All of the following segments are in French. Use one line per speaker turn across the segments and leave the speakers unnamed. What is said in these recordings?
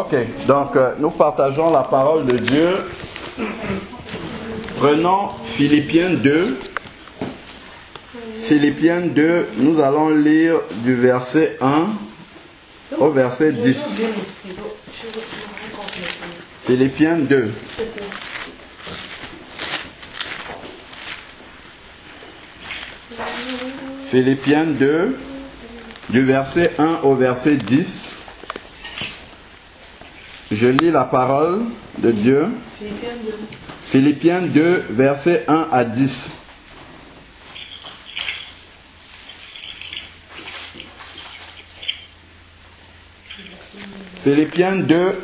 Ok, donc nous partageons la parole de Dieu. Prenons Philippiens 2. Philippiens 2, nous allons lire du verset 1 au verset 10. Philippiens 2. Philippiens 2, du verset 1 au verset 10. Je lis la parole de Dieu. Philippiens 2, verset 1 à 10. Philippiens 2,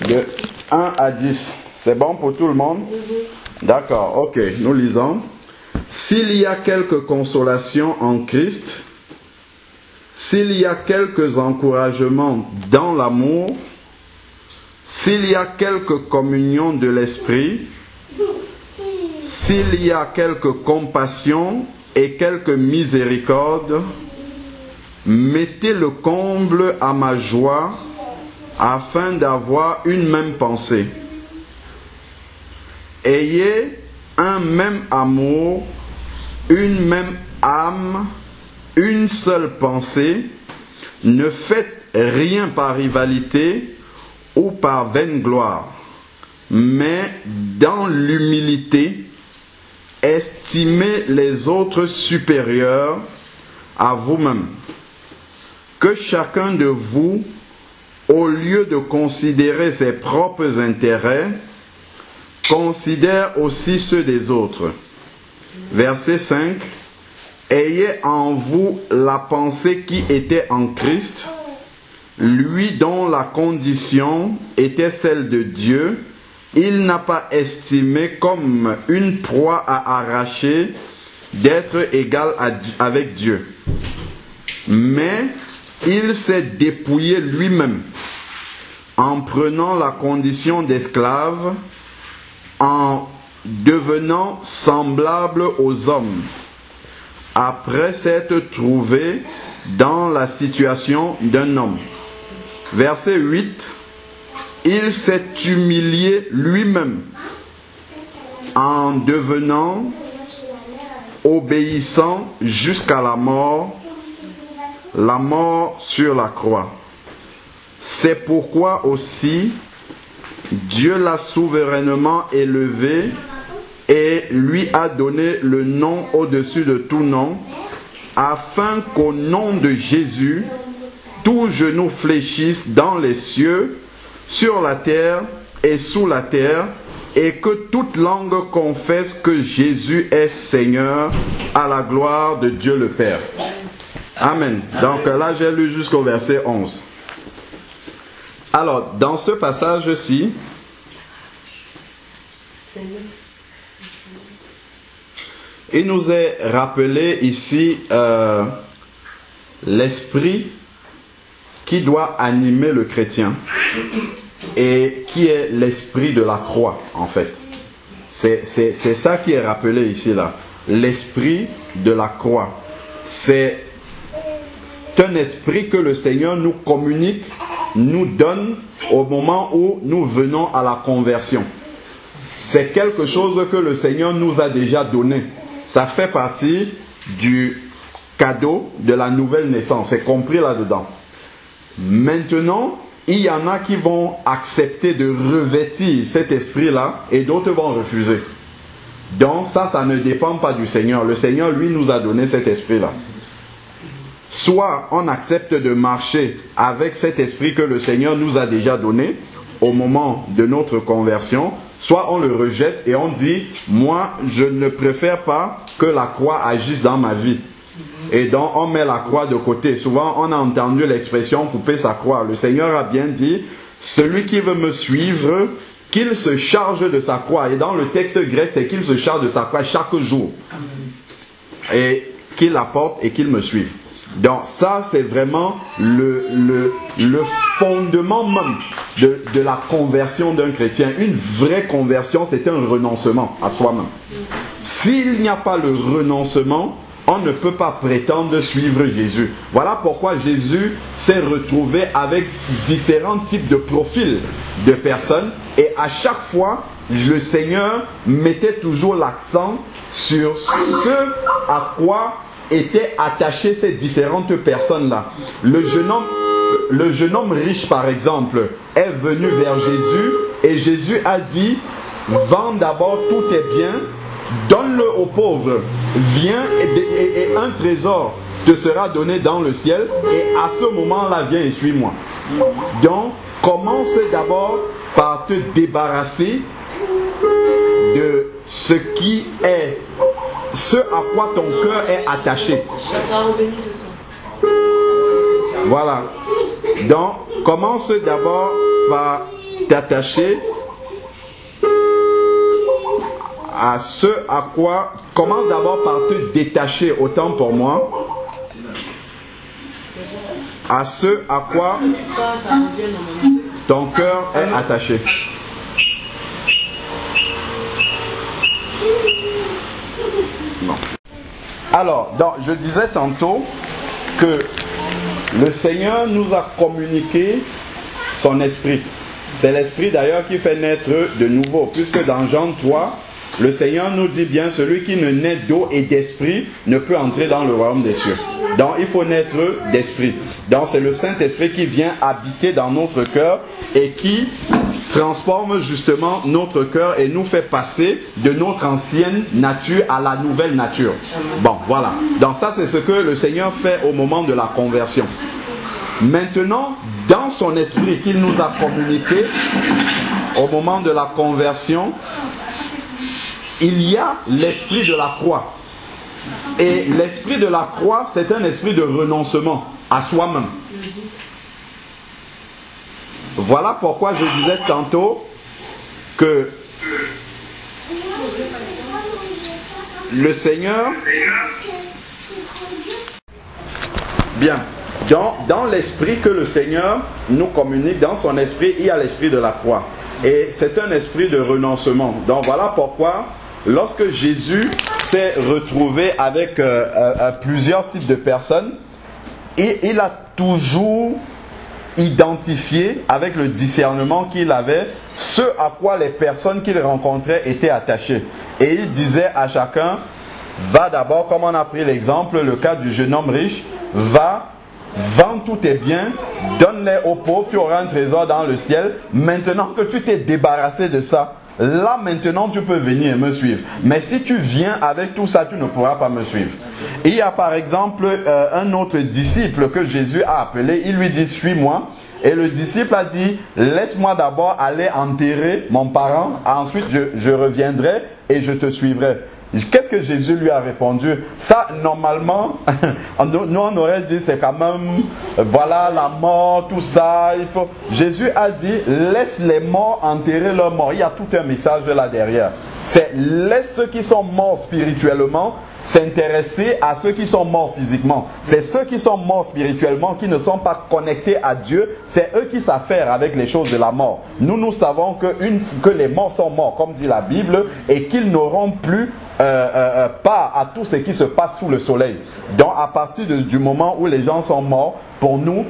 de 1 à 10. C'est bon pour tout le monde? D'accord, ok, nous lisons. S'il y a quelque consolation en Christ, s'il y a quelques encouragements dans l'amour, s'il y a quelque communion de l'esprit, s'il y a quelque compassion et quelque miséricorde, mettez le comble à ma joie afin d'avoir une même pensée. Ayez un même amour, une même âme, une seule pensée. Ne faites rien par rivalité ou par vaine gloire, mais dans l'humilité, estimez les autres supérieurs à vous-même. Que chacun de vous, au lieu de considérer ses propres intérêts, considère aussi ceux des autres. Verset 5. Ayez en vous la pensée qui était en Christ, lui dont la condition était celle de Dieu. Il n'a pas estimé comme une proie à arracher d'être égal avec Dieu. Mais il s'est dépouillé lui-même en prenant la condition d'esclave, en devenant semblable aux hommes, après s'être trouvé dans la situation d'un homme. Verset 8. Il s'est humilié lui-même en devenant obéissant jusqu'à la mort sur la croix. C'est pourquoi aussi Dieu l'a souverainement élevé et lui a donné le nom au-dessus de tout nom, afin qu'au nom de Jésus, tout genou fléchisse dans les cieux, sur la terre et sous la terre, et que toute langue confesse que Jésus est Seigneur, à la gloire de Dieu le Père. Amen. Donc là, j'ai lu jusqu'au verset 11. Alors, dans ce passage-ci, il nous est rappelé ici l'esprit qui doit animer le chrétien et qui est l'esprit de la croix, en fait. C'est ça qui est rappelé ici, là. L'esprit de la croix. C'est un esprit que le Seigneur nous communique, nous donne au moment où nous venons à la conversion. C'est quelque chose que le Seigneur nous a déjà donné. Ça fait partie du cadeau de la nouvelle naissance. C'est compris là-dedans. Maintenant, il y en a qui vont accepter de revêtir cet esprit-là et d'autres vont refuser. Donc ça ne dépend pas du Seigneur. Le Seigneur, lui, nous a donné cet esprit-là. Soit on accepte de marcher avec cet esprit que le Seigneur nous a déjà donné au moment de notre conversion, soit on le rejette et on dit, moi, je ne préfère pas que la croix agisse dans ma vie. Et donc on met la croix de côté. Souvent on a entendu l'expression couper sa croix. Le Seigneur a bien dit, celui qui veut me suivre, qu'il se charge de sa croix. Et dans le texte grec, c'est qu'il se charge de sa croix chaque jour. Et qu'il la porte et qu'il me suive. Donc ça, c'est vraiment le fondement même de la conversion d'un chrétien. Une vraie conversion, c'est un renoncement à soi-même. S'il n'y a pas le renoncement, on ne peut pas prétendre suivre Jésus. Voilà pourquoi Jésus s'est retrouvé avec différents types de profils de personnes. Et à chaque fois, le Seigneur mettait toujours l'accent sur ce à quoi étaient attachées ces différentes personnes-là. Le jeune homme riche, par exemple, est venu vers Jésus et Jésus a dit: vends d'abord tous tes biens, donne-le aux pauvres, viens et un trésor te sera donné dans le ciel, et à ce moment-là, viens et suis-moi. Donc, commence d'abord par te débarrasser de ce qui est, ce à quoi ton cœur est attaché. Voilà. Donc, commence d'abord par t'attacher à ce à quoi, commence d'abord par te détacher, autant pour moi, à ce à quoi ton cœur est attaché. Non. Alors, je disais tantôt que le Seigneur nous a communiqué son esprit. C'est l'esprit d'ailleurs qui fait naître de nouveau, puisque dans Jean 3, le Seigneur nous dit bien: celui qui ne naît d'eau et d'esprit ne peut entrer dans le royaume des cieux. Donc il faut naître d'esprit. Donc c'est le Saint-Esprit qui vient habiter dans notre cœur et qui transforme justement notre cœur et nous fait passer de notre ancienne nature à la nouvelle nature. Bon, voilà. Donc ça, c'est ce que le Seigneur fait au moment de la conversion. Maintenant, dans son esprit qu'il nous a communiqué au moment de la conversion, il y a l'esprit de la croix. Et l'esprit de la croix, c'est un esprit de renoncement à soi-même. Voilà pourquoi je disais tantôt que le Seigneur... Bien. Dans l'esprit que le Seigneur nous communique, dans son esprit, il y a l'esprit de la croix. Et c'est un esprit de renoncement. Donc voilà pourquoi, lorsque Jésus s'est retrouvé avec plusieurs types de personnes, il a toujours identifié avec le discernement qu'il avait ce à quoi les personnes qu'il rencontrait étaient attachées. Et il disait à chacun: va d'abord, comme on a pris l'exemple, le cas du jeune homme riche, va, vends tous tes biens, donne-les aux pauvres, tu auras un trésor dans le ciel. Maintenant que tu t'es débarrassé de ça, là maintenant tu peux venir me suivre. Mais si tu viens avec tout ça, tu ne pourras pas me suivre. Il y a par exemple un autre disciple que Jésus a appelé, il lui dit: suis-moi. Et le disciple a dit: laisse-moi d'abord aller enterrer mon parent, ensuite je reviendrai et je te suivrai. Qu'est-ce que Jésus lui a répondu? Ça, normalement, nous on aurait dit: c'est quand même, voilà la mort, tout ça. Jésus a dit: laisse les morts enterrer leurs morts. Il y a tout un message là derrière. C'est: laisse ceux qui sont morts spirituellement s'intéresser à ceux qui sont morts physiquement. C'est ceux qui sont morts spirituellement, qui ne sont pas connectés à Dieu, c'est eux qui savent faire avec les choses de la mort. Nous savons que les morts sont morts, comme dit la Bible, et qu'ils n'auront plus part à tout ce qui se passe sous le soleil. Donc à partir du moment où les gens sont morts, pour nous,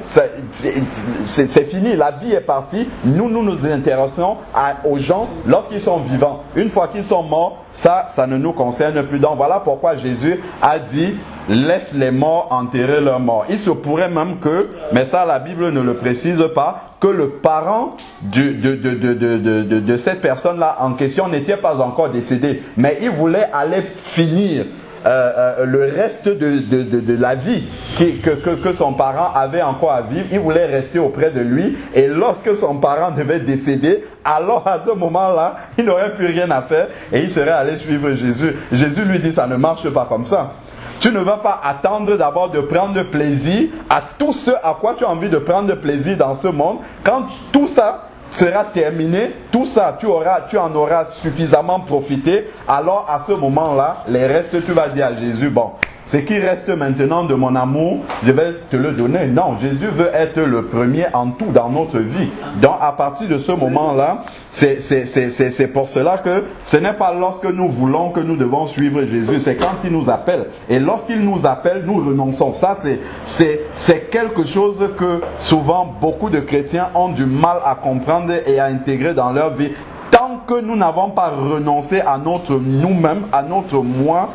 c'est fini, la vie est partie. Nous nous intéressons aux gens lorsqu'ils sont vivants. Une fois qu'ils sont morts, ça ne nous concerne plus. Donc voilà pourquoi Jésus a dit: laisse les morts enterrer leurs morts. Il se pourrait même que, mais ça la Bible ne le précise pas, que le parent de cette personne-là en question n'était pas encore décédé. Mais il voulait aller finir le reste de la vie que son parent avait encore à vivre. Il voulait rester auprès de lui, et lorsque son parent devait décéder, alors à ce moment-là, il n'aurait plus rien à faire et il serait allé suivre Jésus. Jésus lui dit: ça ne marche pas comme ça. Tu ne vas pas attendre d'abord de prendre plaisir à tout ce à quoi tu as envie de prendre plaisir dans ce monde. Quand tout ça sera terminé, tout ça, tu en auras suffisamment profité, alors à ce moment-là, les restes, tu vas dire à Jésus: bon, ce qui reste maintenant de mon amour, je vais te le donner. Non, Jésus veut être le premier en tout dans notre vie. Donc à partir de ce moment-là, c'est pour cela que ce n'est pas lorsque nous voulons que nous devons suivre Jésus, c'est quand il nous appelle. Et lorsqu'il nous appelle, nous renonçons. Ça, c'est quelque chose que souvent beaucoup de chrétiens ont du mal à comprendre et à intégrer dans leur vie. Tant que nous n'avons pas renoncé à notre nous-mêmes, à notre moi,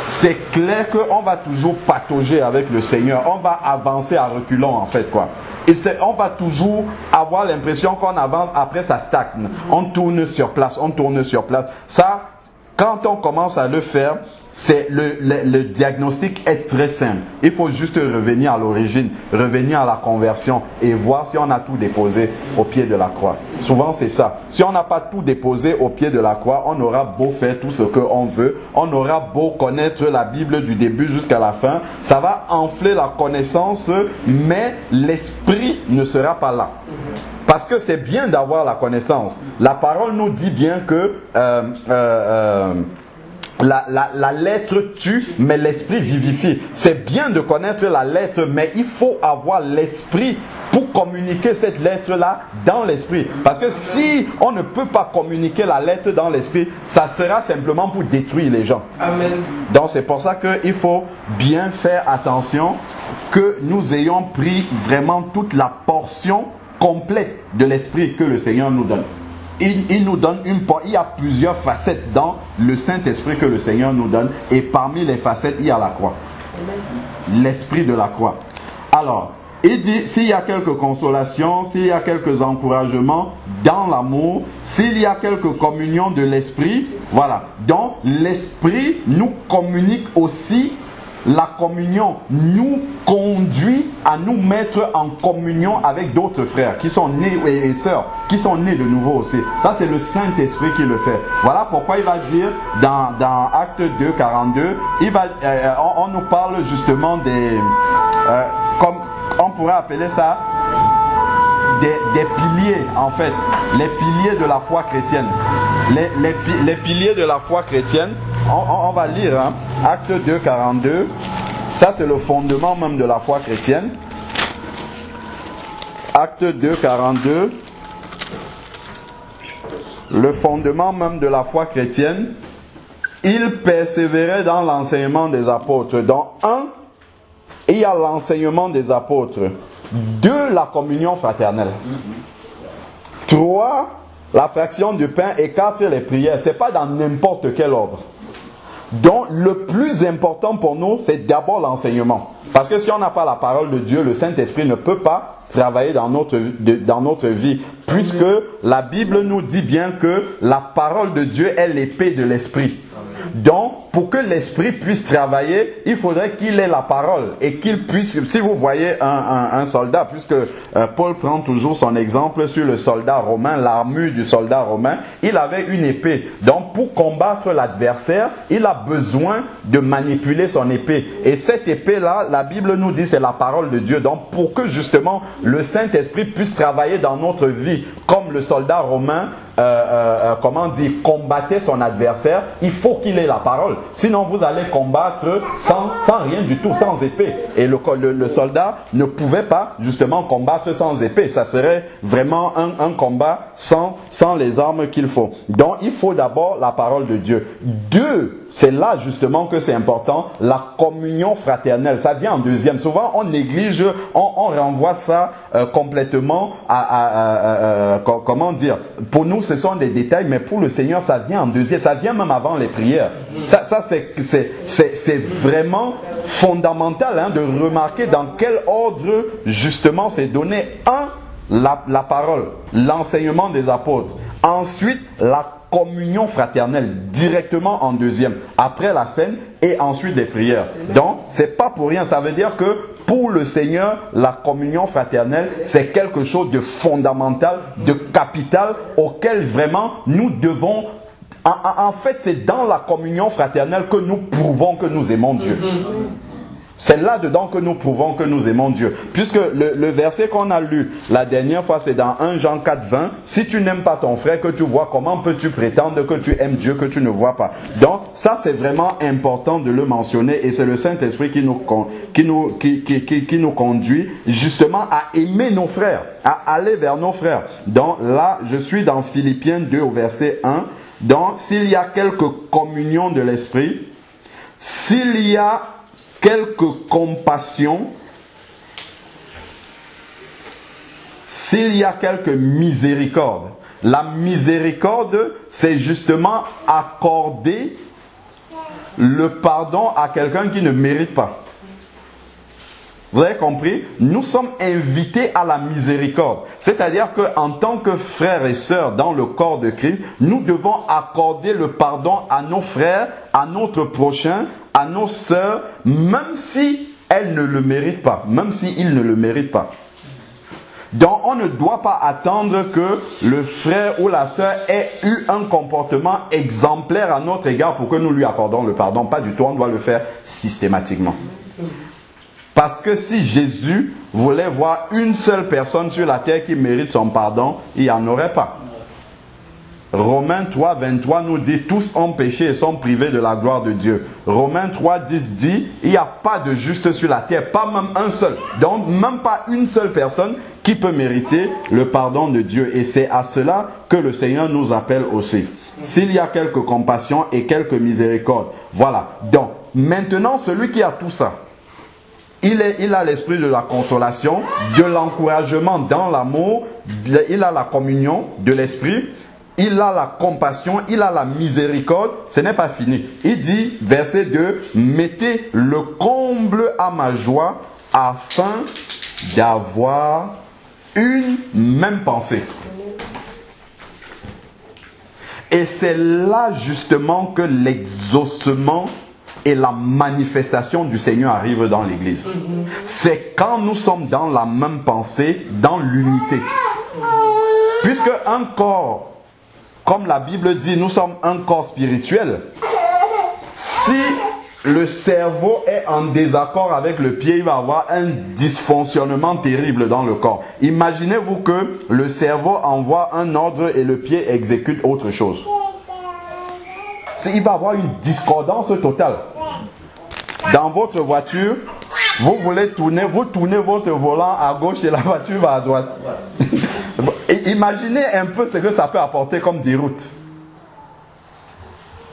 c'est clair qu'on va toujours patauger avec le Seigneur. On va avancer à reculons en fait, quoi. Et on va toujours avoir l'impression qu'on avance, après ça stagne. On tourne sur place, on tourne sur place. Ça, quand on commence à le faire, c'est le diagnostic est très simple. Il faut juste revenir à l'origine, revenir à la conversion et voir si on a tout déposé au pied de la croix. Souvent c'est ça. Si on n'a pas tout déposé au pied de la croix, on aura beau faire tout ce qu'on veut, on aura beau connaître la Bible du début jusqu'à la fin, ça va enfler la connaissance, mais l'esprit ne sera pas là. Parce que c'est bien d'avoir la connaissance. La parole nous dit bien que la lettre tue, mais l'esprit vivifie. C'est bien de connaître la lettre, mais il faut avoir l'esprit pour communiquer cette lettre-là dans l'esprit. Parce que si on ne peut pas communiquer la lettre dans l'esprit, ça sera simplement pour détruire les gens. Amen. Donc c'est pour ça qu'il faut bien faire attention que nous ayons pris vraiment toute la portion complète de l'esprit que le Seigneur nous donne. Il nous donne il y a plusieurs facettes dans le Saint-Esprit que le Seigneur nous donne, et parmi les facettes il y a la croix, l'esprit de la croix. Alors il dit, s'il y a quelques consolations, s'il y a quelques encouragements dans l'amour, s'il y a quelques communions de l'esprit, voilà. Donc l'esprit nous communique aussi. La communion nous conduit à nous mettre en communion avec d'autres frères qui sont nés et sœurs, qui sont nés de nouveau aussi. Ça, c'est le Saint-Esprit qui le fait. Voilà pourquoi il va dire dans Acte 2, 42, on nous parle justement des... comme on pourrait appeler ça des piliers, en fait. Les piliers de la foi chrétienne. Les piliers de la foi chrétienne. On va lire, hein, Acte 2, 42. Ça, c'est le fondement même de la foi chrétienne. Acte 2, 42. Le fondement même de la foi chrétienne. Il persévérait dans l'enseignement des apôtres. Dans 1, il y a l'enseignement des apôtres. 2, la communion fraternelle. 3, la fraction du pain. Et 4, les prières. Ce n'est pas dans n'importe quel ordre. Donc, le plus important pour nous, c'est d'abord l'enseignement. Parce que si on n'a pas la parole de Dieu, le Saint-Esprit ne peut pas travailler dans notre vie. Puisque la Bible nous dit bien que la parole de Dieu est l'épée de l'Esprit. Donc, pour que l'esprit puisse travailler, il faudrait qu'il ait la parole et qu'il puisse, si vous voyez un soldat, puisque Paul prend toujours son exemple sur le soldat romain, l'armure du soldat romain, il avait une épée. Donc, pour combattre l'adversaire, il a besoin de manipuler son épée. Et cette épée-là, la Bible nous dit, c'est la parole de Dieu. Donc, pour que justement le Saint-Esprit puisse travailler dans notre vie, comme le soldat romain, combattait son adversaire, il faut qu'il ait la parole. Sinon, vous allez combattre sans rien du tout, sans épée. Et le soldat ne pouvait pas justement combattre sans épée. Ça serait vraiment un combat sans les armes qu'il faut. Donc, il faut d'abord la parole de Dieu. 2, c'est là justement que c'est important, la communion fraternelle. Ça vient en deuxième. Souvent, on néglige, on renvoie ça complètement comment dire, pour nous, ce sont des détails, mais pour le Seigneur, ça vient en deuxième. Ça vient même avant les prières. Ça c'est vraiment fondamental, hein, de remarquer dans quel ordre justement c'est donné. 1, la parole, l'enseignement des apôtres. Ensuite, la communion fraternelle, directement en deuxième, après la scène et ensuite les prières. Donc, c'est pas pour rien. Ça veut dire que pour le Seigneur, la communion fraternelle, c'est quelque chose de fondamental, de capital, auquel vraiment nous devons... En fait, c'est dans la communion fraternelle que nous prouvons que nous aimons Dieu. C'est là-dedans que nous prouvons que nous aimons Dieu. Puisque le verset qu'on a lu la dernière fois, c'est dans 1 Jean 4, 20. Si tu n'aimes pas ton frère que tu vois, comment peux-tu prétendre que tu aimes Dieu que tu ne vois pas? Donc, ça c'est vraiment important de le mentionner et c'est le Saint-Esprit qui nous conduit justement à aimer nos frères, à aller vers nos frères. Donc là, je suis dans Philippiens 2 au verset 1. Donc, s'il y a quelque communion de l'Esprit, s'il y a quelque compassion, s'il y a quelque miséricorde. La miséricorde, c'est justement accorder le pardon à quelqu'un qui ne mérite pas. Vous avez compris? Nous sommes invités à la miséricorde. C'est-à-dire qu'en tant que frères et sœurs dans le corps de Christ, nous devons accorder le pardon à nos frères, à notre prochain, à nos sœurs, même si elles ne le méritent pas, même s'ils ne le méritent pas. Donc on ne doit pas attendre que le frère ou la sœur ait eu un comportement exemplaire à notre égard pour que nous lui accordons le pardon. Pas du tout, on doit le faire systématiquement. Parce que si Jésus voulait voir une seule personne sur la terre qui mérite son pardon, il n'y en aurait pas. Romains 3, 23 nous dit « Tous ont péché et sont privés de la gloire de Dieu ». Romains 3, 10 dit « Il n'y a pas de juste sur la terre, pas même un seul. » Donc même pas une seule personne qui peut mériter le pardon de Dieu. Et c'est à cela que le Seigneur nous appelle aussi. S'il y a quelque compassion et quelque miséricorde. Voilà. Donc maintenant celui qui a tout ça, il a l'esprit de la consolation, de l'encouragement dans l'amour, il a la communion de l'esprit, il a la compassion, il a la miséricorde. Ce n'est pas fini. Il dit, verset 2, « Mettez le comble à ma joie afin d'avoir une même pensée. » Et c'est là justement que l'exaucement et la manifestation du Seigneur arrive dans l'Église. C'est quand nous sommes dans la même pensée, dans l'unité. Puisque un corps, comme la Bible dit, nous sommes un corps spirituel. Si le cerveau est en désaccord avec le pied, il va avoir un dysfonctionnement terrible dans le corps. Imaginez-vous que le cerveau envoie un ordre et le pied exécute autre chose. Il va avoir une discordance totale. Dans votre voiture, vous voulez tourner, vous tournez votre volant à gauche et la voiture va à droite. Imaginez un peu ce que ça peut apporter comme déroute.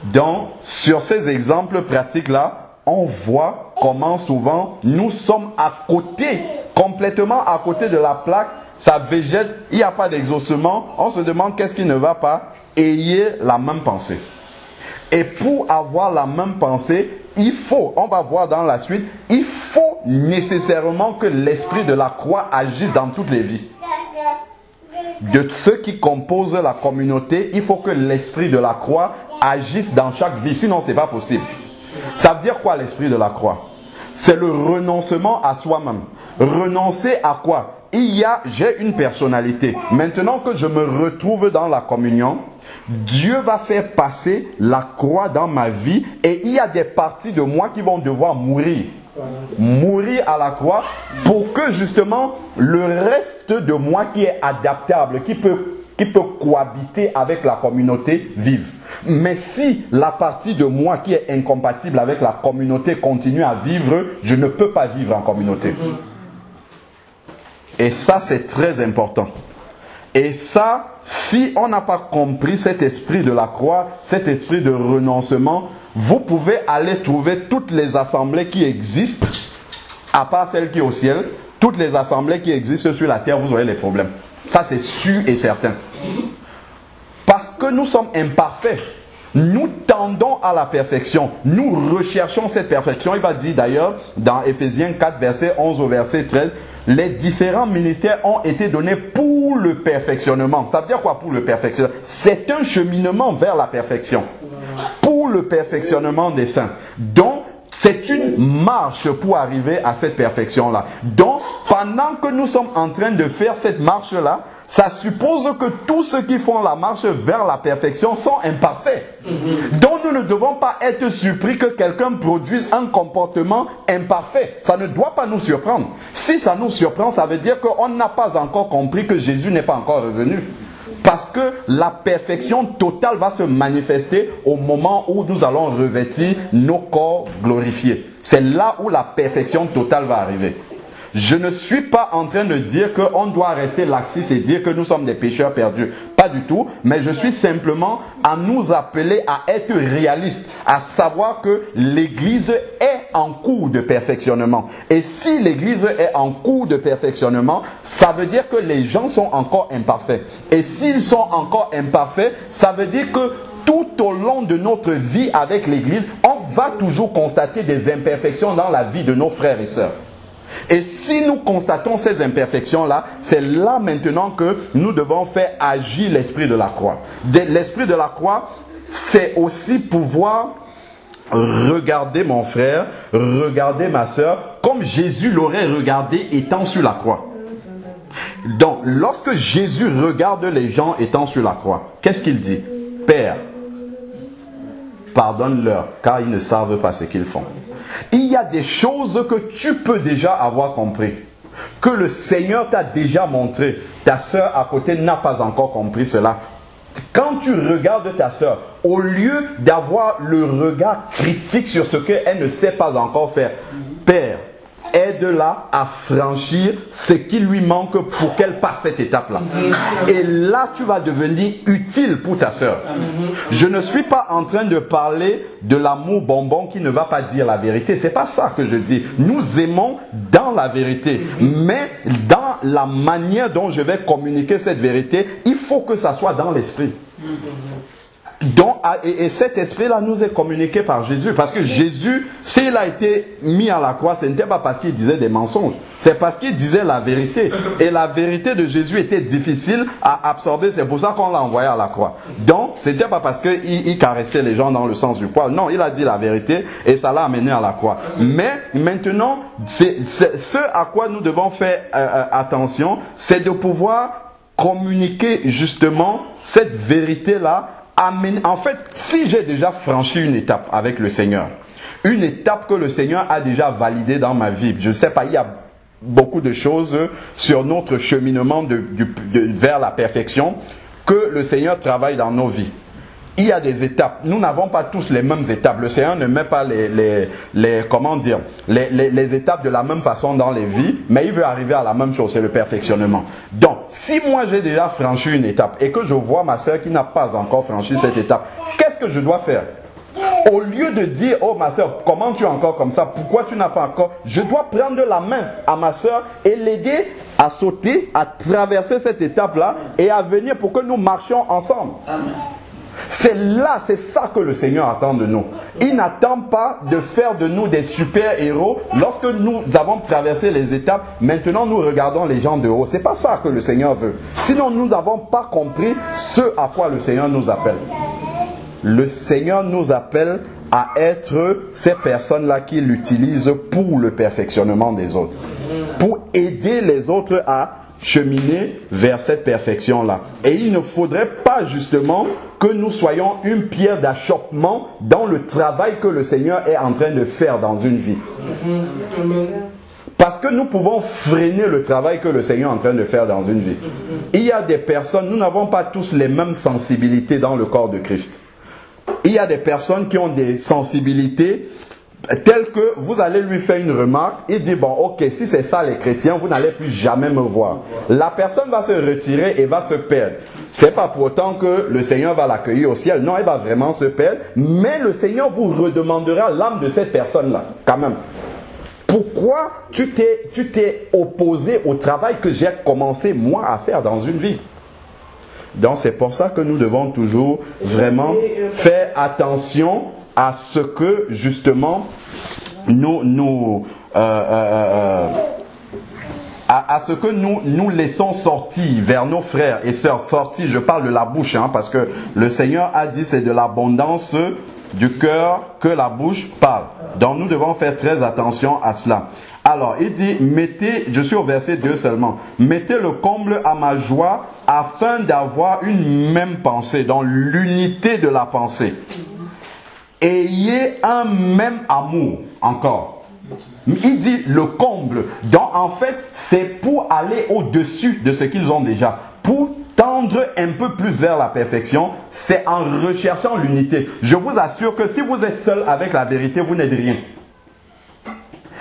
Donc, sur ces exemples pratiques-là, on voit comment souvent nous sommes à côté, complètement à côté de la plaque, ça végète, il n'y a pas d'exaucement, on se demande qu'est-ce qui ne va pas, ayez la même pensée. Et pour avoir la même pensée, il faut, on va voir dans la suite, il faut nécessairement que l'esprit de la croix agisse dans toutes les vies. De ceux qui composent la communauté, il faut que l'esprit de la croix agisse dans chaque vie, sinon c'est pas possible. Ça veut dire quoi l'esprit de la croix? C'est le renoncement à soi-même. Renoncer à quoi? J'ai une personnalité. Maintenant que je me retrouve dans la communion, Dieu va faire passer la croix dans ma vie et il y a des parties de moi qui vont devoir mourir. Mourir à la croix pour que justement le reste de moi qui est adaptable, qui peut cohabiter avec la communauté vive. Mais si la partie de moi qui est incompatible avec la communauté continue à vivre, je ne peux pas vivre en communauté. Et ça, c'est très important. Et ça, si on n'a pas compris cet esprit de la croix, cet esprit de renoncement, vous pouvez aller trouver toutes les assemblées qui existent, à part celle qui est au ciel, toutes les assemblées qui existent sur la terre, vous aurez les problèmes. Ça, c'est sûr et certain. Parce que nous sommes imparfaits. Nous tendons à la perfection. Nous recherchons cette perfection. Il va dire d'ailleurs, dans Éphésiens 4, verset 11 au verset 13, les différents ministères ont été donnés pour le perfectionnement. Ça veut dire quoi pour le perfectionnement? C'est un cheminement vers la perfection. Pour le perfectionnement des saints. Donc, C'est une marche pour arriver à cette perfection-là. Donc, pendant que nous sommes en train de faire cette marche-là, ça suppose que tous ceux qui font la marche vers la perfection sont imparfaits. Donc, nous ne devons pas être surpris que quelqu'un produise un comportement imparfait. Ça ne doit pas nous surprendre. Si ça nous surprend, ça veut dire qu'on n'a pas encore compris que Jésus n'est pas encore revenu. Parce que la perfection totale va se manifester au moment où nous allons revêtir nos corps glorifiés. C'est là où la perfection totale va arriver. Je ne suis pas en train de dire qu'on doit rester laxiste et dire que nous sommes des pécheurs perdus. Pas du tout, mais je suis simplement à nous appeler à être réalistes, à savoir que l'Église est en cours de perfectionnement. Et si l'Église est en cours de perfectionnement, ça veut dire que les gens sont encore imparfaits. Et s'ils sont encore imparfaits, ça veut dire que tout au long de notre vie avec l'Église, on va toujours constater des imperfections dans la vie de nos frères et sœurs. Et si nous constatons ces imperfections-là, c'est là maintenant que nous devons faire agir l'esprit de la croix. L'esprit de la croix, c'est aussi pouvoir regarder mon frère, regarder ma sœur, comme Jésus l'aurait regardé étant sur la croix. Donc, lorsque Jésus regarde les gens étant sur la croix, qu'est-ce qu'il dit? Père, pardonne-leur, car ils ne savent pas ce qu'ils font. Il y a des choses que tu peux déjà avoir compris, que le Seigneur t'a déjà montré. Ta sœur à côté n'a pas encore compris cela. Quand tu regardes ta sœur, au lieu d'avoir le regard critique sur ce qu'elle ne sait pas encore faire, Père, aide-la à franchir ce qui lui manque pour qu'elle passe cette étape-là. Et là, tu vas devenir utile pour ta sœur. Je ne suis pas en train de parler de l'amour bonbon qui ne va pas dire la vérité. C'est pas ça que je dis. Nous aimons dans la vérité. Mais dans la manière dont je vais communiquer cette vérité, il faut que ça soit dans l'esprit. Donc, et cet esprit-là nous est communiqué par Jésus. Parce que Jésus, s'il a été mis à la croix, ce n'était pas parce qu'il disait des mensonges. C'est parce qu'il disait la vérité. Et la vérité de Jésus était difficile à absorber. C'est pour ça qu'on l'a envoyé à la croix. Donc, ce n'était pas parce qu'il caressait les gens dans le sens du poil. Non, il a dit la vérité et ça l'a amené à la croix. Mais maintenant, c'est ce à quoi nous devons faire attention, c'est de pouvoir communiquer justement cette vérité-là. En fait, si j'ai déjà franchi une étape avec le Seigneur, une étape que le Seigneur a déjà validée dans ma vie, je ne sais pas, il y a beaucoup de choses sur notre cheminement vers la perfection que le Seigneur travaille dans nos vies. Il y a des étapes. Nous n'avons pas tous les mêmes étapes. Le Seigneur ne met pas les étapes de la même façon dans les vies, mais il veut arriver à la même chose, c'est le perfectionnement. Donc, si moi j'ai déjà franchi une étape et que je vois ma soeur qui n'a pas encore franchi cette étape, qu'est-ce que je dois faire? Au lieu de dire, oh ma soeur, comment tu es encore comme ça? Pourquoi tu n'as pas encore? Je dois prendre la main à ma soeur et l'aider à sauter, à traverser cette étape-là et à venir pour que nous marchions ensemble. Amen. C'est là, c'est ça que le Seigneur attend de nous. Il n'attend pas de faire de nous des super-héros. Lorsque nous avons traversé les étapes, maintenant nous regardons les gens de haut. C'est pas ça que le Seigneur veut. Sinon nous n'avons pas compris ce à quoi le Seigneur nous appelle. Le Seigneur nous appelle à être ces personnes-là qui l'utilisent pour le perfectionnement des autres. Pour aider les autres à cheminer vers cette perfection-là. Et il ne faudrait pas justement que nous soyons une pierre d'achoppement dans le travail que le Seigneur est en train de faire dans une vie. Parce que nous pouvons freiner le travail que le Seigneur est en train de faire dans une vie. Il y a des personnes, nous n'avons pas tous les mêmes sensibilités dans le corps de Christ. Il y a des personnes qui ont des sensibilités tel que vous allez lui faire une remarque, il dit, bon, ok, si c'est ça les chrétiens, vous n'allez plus jamais me voir. La personne va se retirer et va se perdre. C'est pas pour autant que le Seigneur va l'accueillir au ciel. Non, elle va vraiment se perdre. Mais le Seigneur vous redemandera l'âme de cette personne-là, quand même. Pourquoi tu t'es opposé au travail que j'ai commencé, moi, à faire dans une vie? Donc, c'est pour ça que nous devons toujours vraiment faire attention à ce que justement à ce que nous laissons sortir vers nos frères et sœurs, sortir, je parle de la bouche, parce que le Seigneur a dit c'est de l'abondance du cœur que la bouche parle. Donc nous devons faire très attention à cela. Alors, il dit, mettez, je suis au verset 2 seulement, mettez le comble à ma joie afin d'avoir une même pensée, dans l'unité de la pensée. Ayez un même amour, encore. Il dit le comble. Donc en fait, c'est pour aller au-dessus de ce qu'ils ont déjà. Pour tendre un peu plus vers la perfection, c'est en recherchant l'unité. Je vous assure que si vous êtes seul avec la vérité, vous n'êtes rien.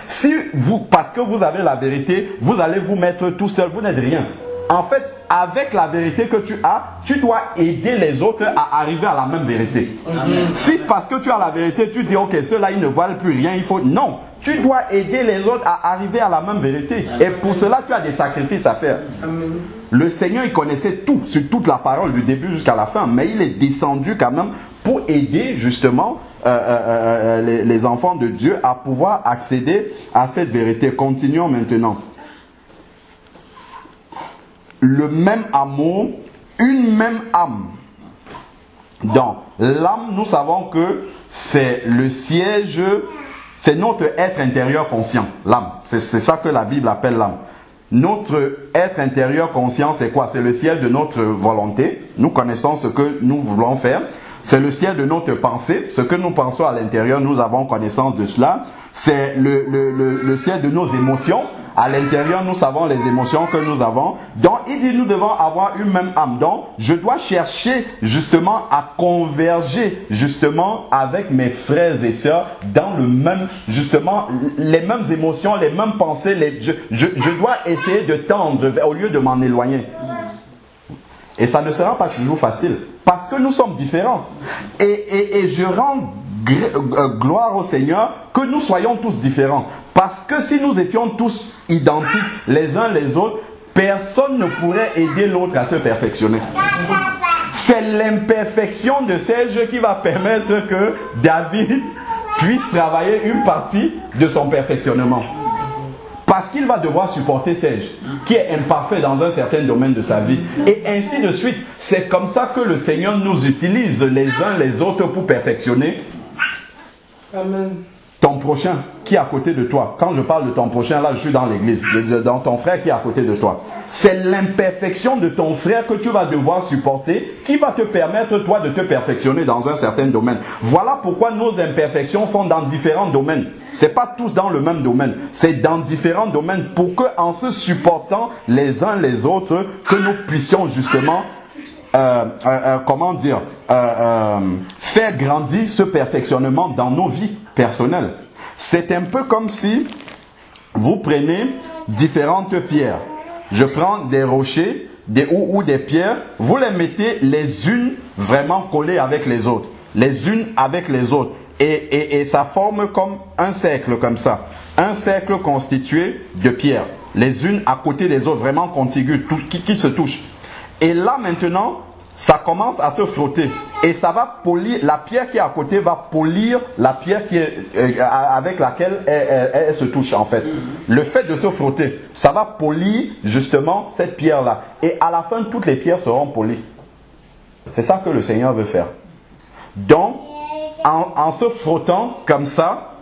Si vous, parce que vous avez la vérité, vous allez vous mettre tout seul, vous n'êtes rien. En fait, avec la vérité que tu as, tu dois aider les autres à arriver à la même vérité. Amen. Si parce que tu as la vérité, tu dis, ok, ceux-là, ils ne valent plus rien, il faut... Non, tu dois aider les autres à arriver à la même vérité. Amen. Et pour cela, tu as des sacrifices à faire. Amen. Le Seigneur, il connaissait tout, sur toute la parole, du début jusqu'à la fin, mais il est descendu quand même pour aider justement les enfants de Dieu à pouvoir accéder à cette vérité. Continuons maintenant. Le même amour, une même âme. Donc, l'âme, nous savons que c'est le siège, c'est notre être intérieur conscient, l'âme. C'est ça que la Bible appelle l'âme. Notre être intérieur conscient, c'est quoi? C'est le siège de notre volonté. Nous connaissons ce que nous voulons faire. C'est le ciel de notre pensée, ce que nous pensons à l'intérieur, nous avons connaissance de cela. C'est le ciel de nos émotions. À l'intérieur, nous savons les émotions que nous avons. Donc, il dit, nous devons avoir une même âme. Donc, je dois chercher justement à converger justement avec mes frères et sœurs dans le même, justement, les mêmes émotions, les mêmes pensées. Je dois essayer de tendre au lieu de m'en éloigner. Et ça ne sera pas toujours facile. Parce que nous sommes différents. Et je rends gloire au Seigneur que nous soyons tous différents. Parce que si nous étions tous identiques les uns les autres, personne ne pourrait aider l'autre à se perfectionner. C'est l'imperfection de Serge qui va permettre que David puisse travailler une partie de son perfectionnement. Parce qu'il va devoir supporter Serge, qui est imparfait dans un certain domaine de sa vie. Et ainsi de suite. C'est comme ça que le Seigneur nous utilise les uns les autres pour perfectionner. Amen. Ton prochain qui est à côté de toi. Quand je parle de ton prochain, là je suis dans l'église. Dans ton frère qui est à côté de toi. C'est l'imperfection de ton frère que tu vas devoir supporter qui va te permettre toi de te perfectionner dans un certain domaine. Voilà pourquoi nos imperfections sont dans différents domaines. C'est pas tous dans le même domaine. C'est dans différents domaines pour que en se supportant les uns les autres, que nous puissions justement faire grandir ce perfectionnement dans nos vies personnelles. C'est un peu comme si vous prenez différentes pierres. Je prends des rochers ou des pierres, vous les mettez les unes vraiment collées avec les autres. Les unes avec les autres. Et ça forme comme un cercle comme ça. Un cercle constitué de pierres. Les unes à côté des autres, vraiment contiguës, qui se touchent. Et là maintenant, ça commence à se frotter. Et ça va polir, la pierre qui est à côté va polir la pierre qui est, avec laquelle elle se touche en fait. Le fait de se frotter, ça va polir justement cette pierre-là. Et à la fin, toutes les pierres seront polies. C'est ça que le Seigneur veut faire. Donc, en se frottant comme ça,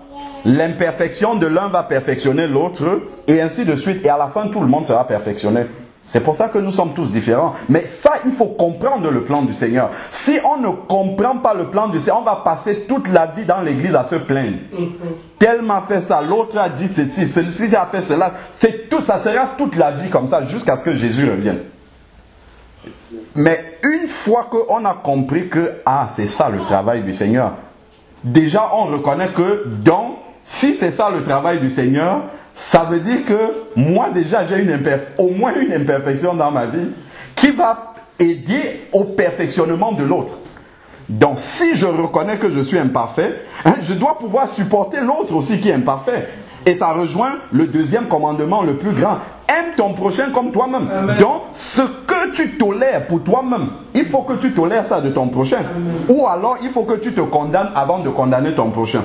l'imperfection de l'un va perfectionner l'autre, et ainsi de suite. Et à la fin, tout le monde sera perfectionné. C'est pour ça que nous sommes tous différents. Mais ça, il faut comprendre le plan du Seigneur. Si on ne comprend pas le plan du Seigneur, on va passer toute la vie dans l'église à se plaindre. Tel m'a fait ça, l'autre a dit ceci, celui-ci a fait cela. Ça sera toute la vie comme ça jusqu'à ce que Jésus revienne. Mais une fois qu'on a compris que c'est ça le travail du Seigneur, déjà on reconnaît que si c'est ça le travail du Seigneur, ça veut dire que moi déjà j'ai au moins une imperfection dans ma vie qui va aider au perfectionnement de l'autre. Donc si je reconnais que je suis imparfait, je dois pouvoir supporter l'autre aussi qui est imparfait. Et ça rejoint le deuxième commandement le plus grand. Aime ton prochain comme toi-même. Amen. Donc ce que tu tolères pour toi-même, il faut que tu tolères ça de ton prochain. Amen. Ou alors il faut que tu te condamnes avant de condamner ton prochain.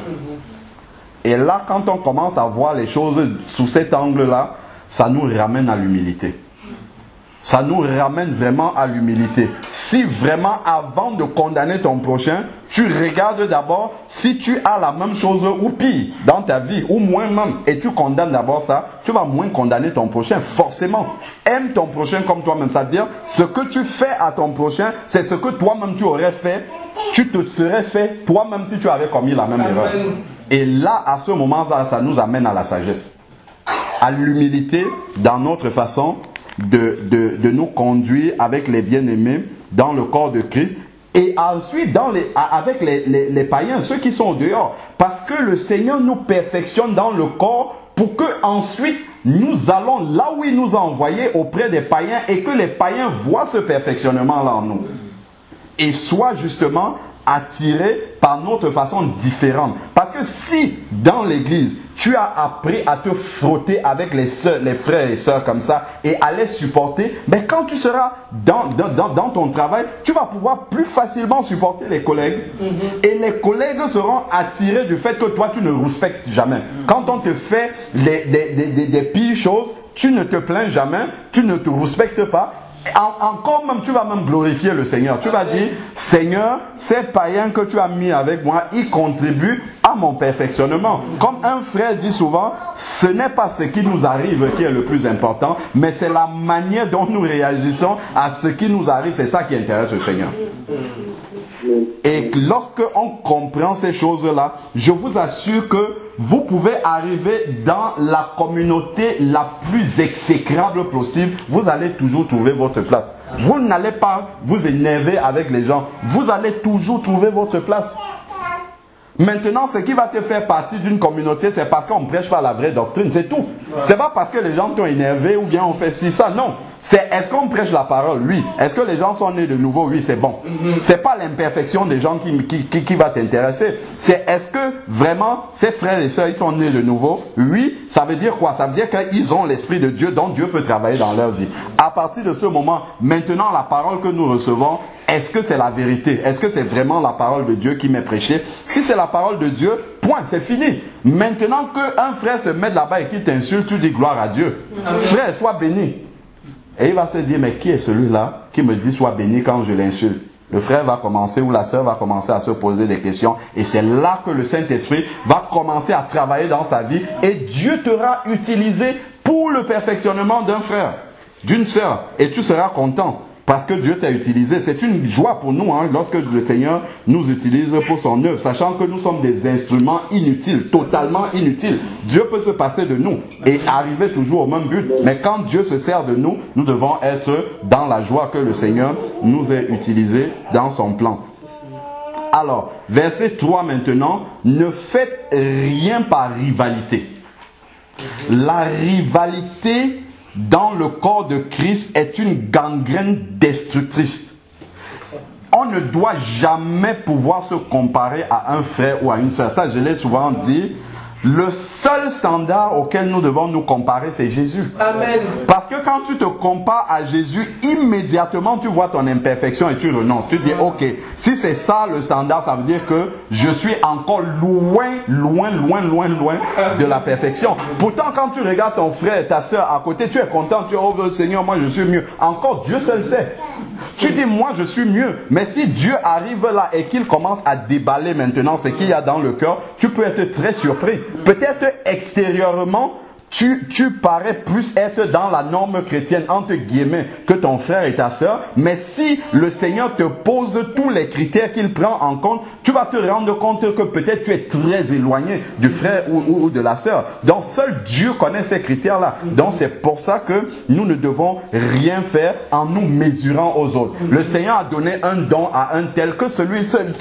Et là, quand on commence à voir les choses sous cet angle-là, ça nous ramène à l'humilité. Ça nous ramène vraiment à l'humilité. Si vraiment, avant de condamner ton prochain, tu regardes d'abord si tu as la même chose ou pire dans ta vie, ou moins même, et tu condamnes d'abord ça, tu vas moins condamner ton prochain, forcément. Aime ton prochain comme toi-même, ça veut dire, ce que tu fais à ton prochain, c'est ce que toi-même tu aurais fait, tu te serais fait toi-même si tu avais commis la même erreur. Et là, à ce moment-là, ça nous amène à la sagesse, à l'humilité dans notre façon de nous conduire avec les bien-aimés dans le corps de Christ. Et ensuite, avec les païens, ceux qui sont dehors. Parce que le Seigneur nous perfectionne dans le corps pour que ensuite nous allons là où il nous a envoyés auprès des païens et que les païens voient ce perfectionnement-là en nous. Et soient justement attirés par notre façon différente. Parce que si dans l'église, tu as appris à te frotter avec les frères et sœurs comme ça et à les supporter, mais quand tu seras dans ton travail, tu vas pouvoir plus facilement supporter les collègues. Et les collègues seront attirés du fait que toi, tu ne respectes jamais. Quand on te fait des pires choses, tu ne te plains jamais, tu ne te respectes pas. Encore même, tu vas même glorifier le Seigneur. Tu vas dire, Seigneur, ces païens que tu as mis avec moi, ils contribuent à mon perfectionnement. Comme un frère dit souvent, ce n'est pas ce qui nous arrive qui est le plus important, mais c'est la manière dont nous réagissons à ce qui nous arrive. C'est ça qui intéresse le Seigneur. Et lorsque on comprend ces choses-là, je vous assure que vous pouvez arriver dans la communauté la plus exécrable possible. Vous allez toujours trouver votre place. Vous n'allez pas vous énerver avec les gens. Vous allez toujours trouver votre place. Maintenant, ce qui va te faire partie d'une communauté, c'est parce qu'on ne prêche pas la vraie doctrine, c'est tout. C'est pas parce que les gens t'ont énervé ou bien on fait ci, ça, non. C'est est-ce qu'on prêche la parole? Oui. Est-ce que les gens sont nés de nouveau? Oui, c'est bon. C'est pas l'imperfection des gens qui va t'intéresser. C'est est-ce que vraiment ces frères et sœurs, ils sont nés de nouveau? Oui. Ça veut dire quoi? Ça veut dire qu'ils ont l'Esprit de Dieu, dont Dieu peut travailler dans leur vie. À partir de ce moment, maintenant, la parole que nous recevons, est-ce que c'est la vérité? Est-ce que c'est vraiment la parole de Dieu qui m'est prêchée? Si c'est la parole de Dieu, point, c'est fini. Maintenant qu'un frère se met là-bas et qu'il t'insulte, tu dis gloire à Dieu. Frère, sois béni. Et il va se dire, mais qui est celui-là qui me dit sois béni quand je l'insulte? Le frère va commencer ou la sœur va commencer à se poser des questions. Et c'est là que le Saint-Esprit va commencer à travailler dans sa vie. Et Dieu t'aura utilisé pour le perfectionnement d'un frère, d'une sœur. Et tu seras content. Parce que Dieu t'a utilisé. C'est une joie pour nous lorsque le Seigneur nous utilise pour son œuvre, sachant que nous sommes des instruments inutiles, totalement inutiles. Dieu peut se passer de nous et arriver toujours au même but. Mais quand Dieu se sert de nous, nous devons être dans la joie que le Seigneur nous ait utilisé dans son plan. Alors, verset 3 maintenant, ne faites rien par rivalité. La rivalité dans le corps de Christ est une gangrène destructrice. On ne doit jamais pouvoir se comparer à un frère ou à une sœur. Ça, je l'ai souvent dit. Le seul standard auquel nous devons nous comparer, c'est Jésus. Amen. Parce que quand tu te compares à Jésus, immédiatement tu vois ton imperfection et tu renonces. Tu dis, ok, si c'est ça le standard, ça veut dire que je suis encore loin de la perfection. Pourtant, quand tu regardes ton frère et ta soeur à côté, tu es content, tu dis, oh Seigneur, moi je suis mieux. Encore, Dieu seul sait. Tu dis, moi je suis mieux. Mais si Dieu arrive là et qu'il commence à déballer maintenant ce qu'il y a dans le cœur, tu peux être très surpris. Peut-être extérieurement, tu parais plus être dans la norme chrétienne, entre guillemets, que ton frère et ta sœur. Mais si le Seigneur te pose tous les critères qu'il prend en compte, tu vas te rendre compte que peut-être tu es très éloigné du frère ou de la sœur. Donc seul Dieu connaît ces critères-là. Donc c'est pour ça que nous ne devons rien faire en nous mesurant aux autres. Le Seigneur a donné un don à un tel que ce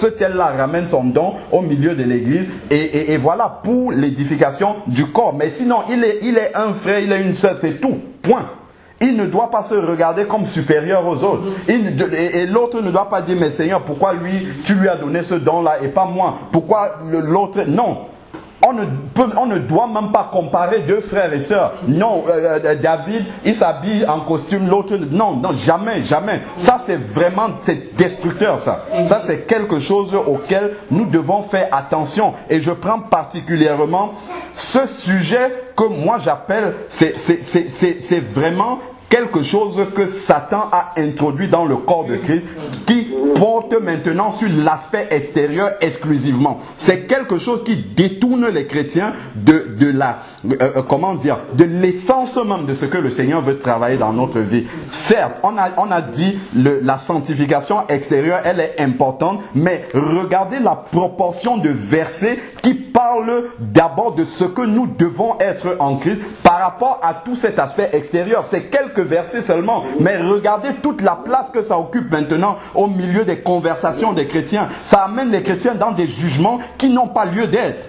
tel-là ramène son don au milieu de l'église et voilà pour l'édification du corps. Mais sinon, il est un frère, il est une sœur, c'est tout. Point. Il ne doit pas se regarder comme supérieur aux autres. Et l'autre ne doit pas dire, mais Seigneur, pourquoi lui, tu lui as donné ce don-là et pas moi? Pourquoi l'autre? Non. On ne doit même pas comparer deux frères et sœurs. Non, David, il s'habille en costume, l'autre... Non, jamais. Ça, c'est destructeur, ça. Ça, c'est quelque chose auquel nous devons faire attention. Et je prends particulièrement ce sujet que moi j'appelle... C'est vraiment quelque chose que Satan a introduit dans le corps de Christ qui porte maintenant sur l'aspect extérieur exclusivement. C'est quelque chose qui détourne les chrétiens de l'essence même de ce que le Seigneur veut travailler dans notre vie. Certes, on a dit la sanctification extérieure, elle est importante, mais regardez la proportion de versets qui parlent d'abord de ce que nous devons être en Christ par rapport à tout cet aspect extérieur. C'est quelques versets seulement, mais regardez toute la place que ça occupe maintenant au milieu des conversations des chrétiens. Ça amène les chrétiens dans des jugements qui n'ont pas lieu d'être.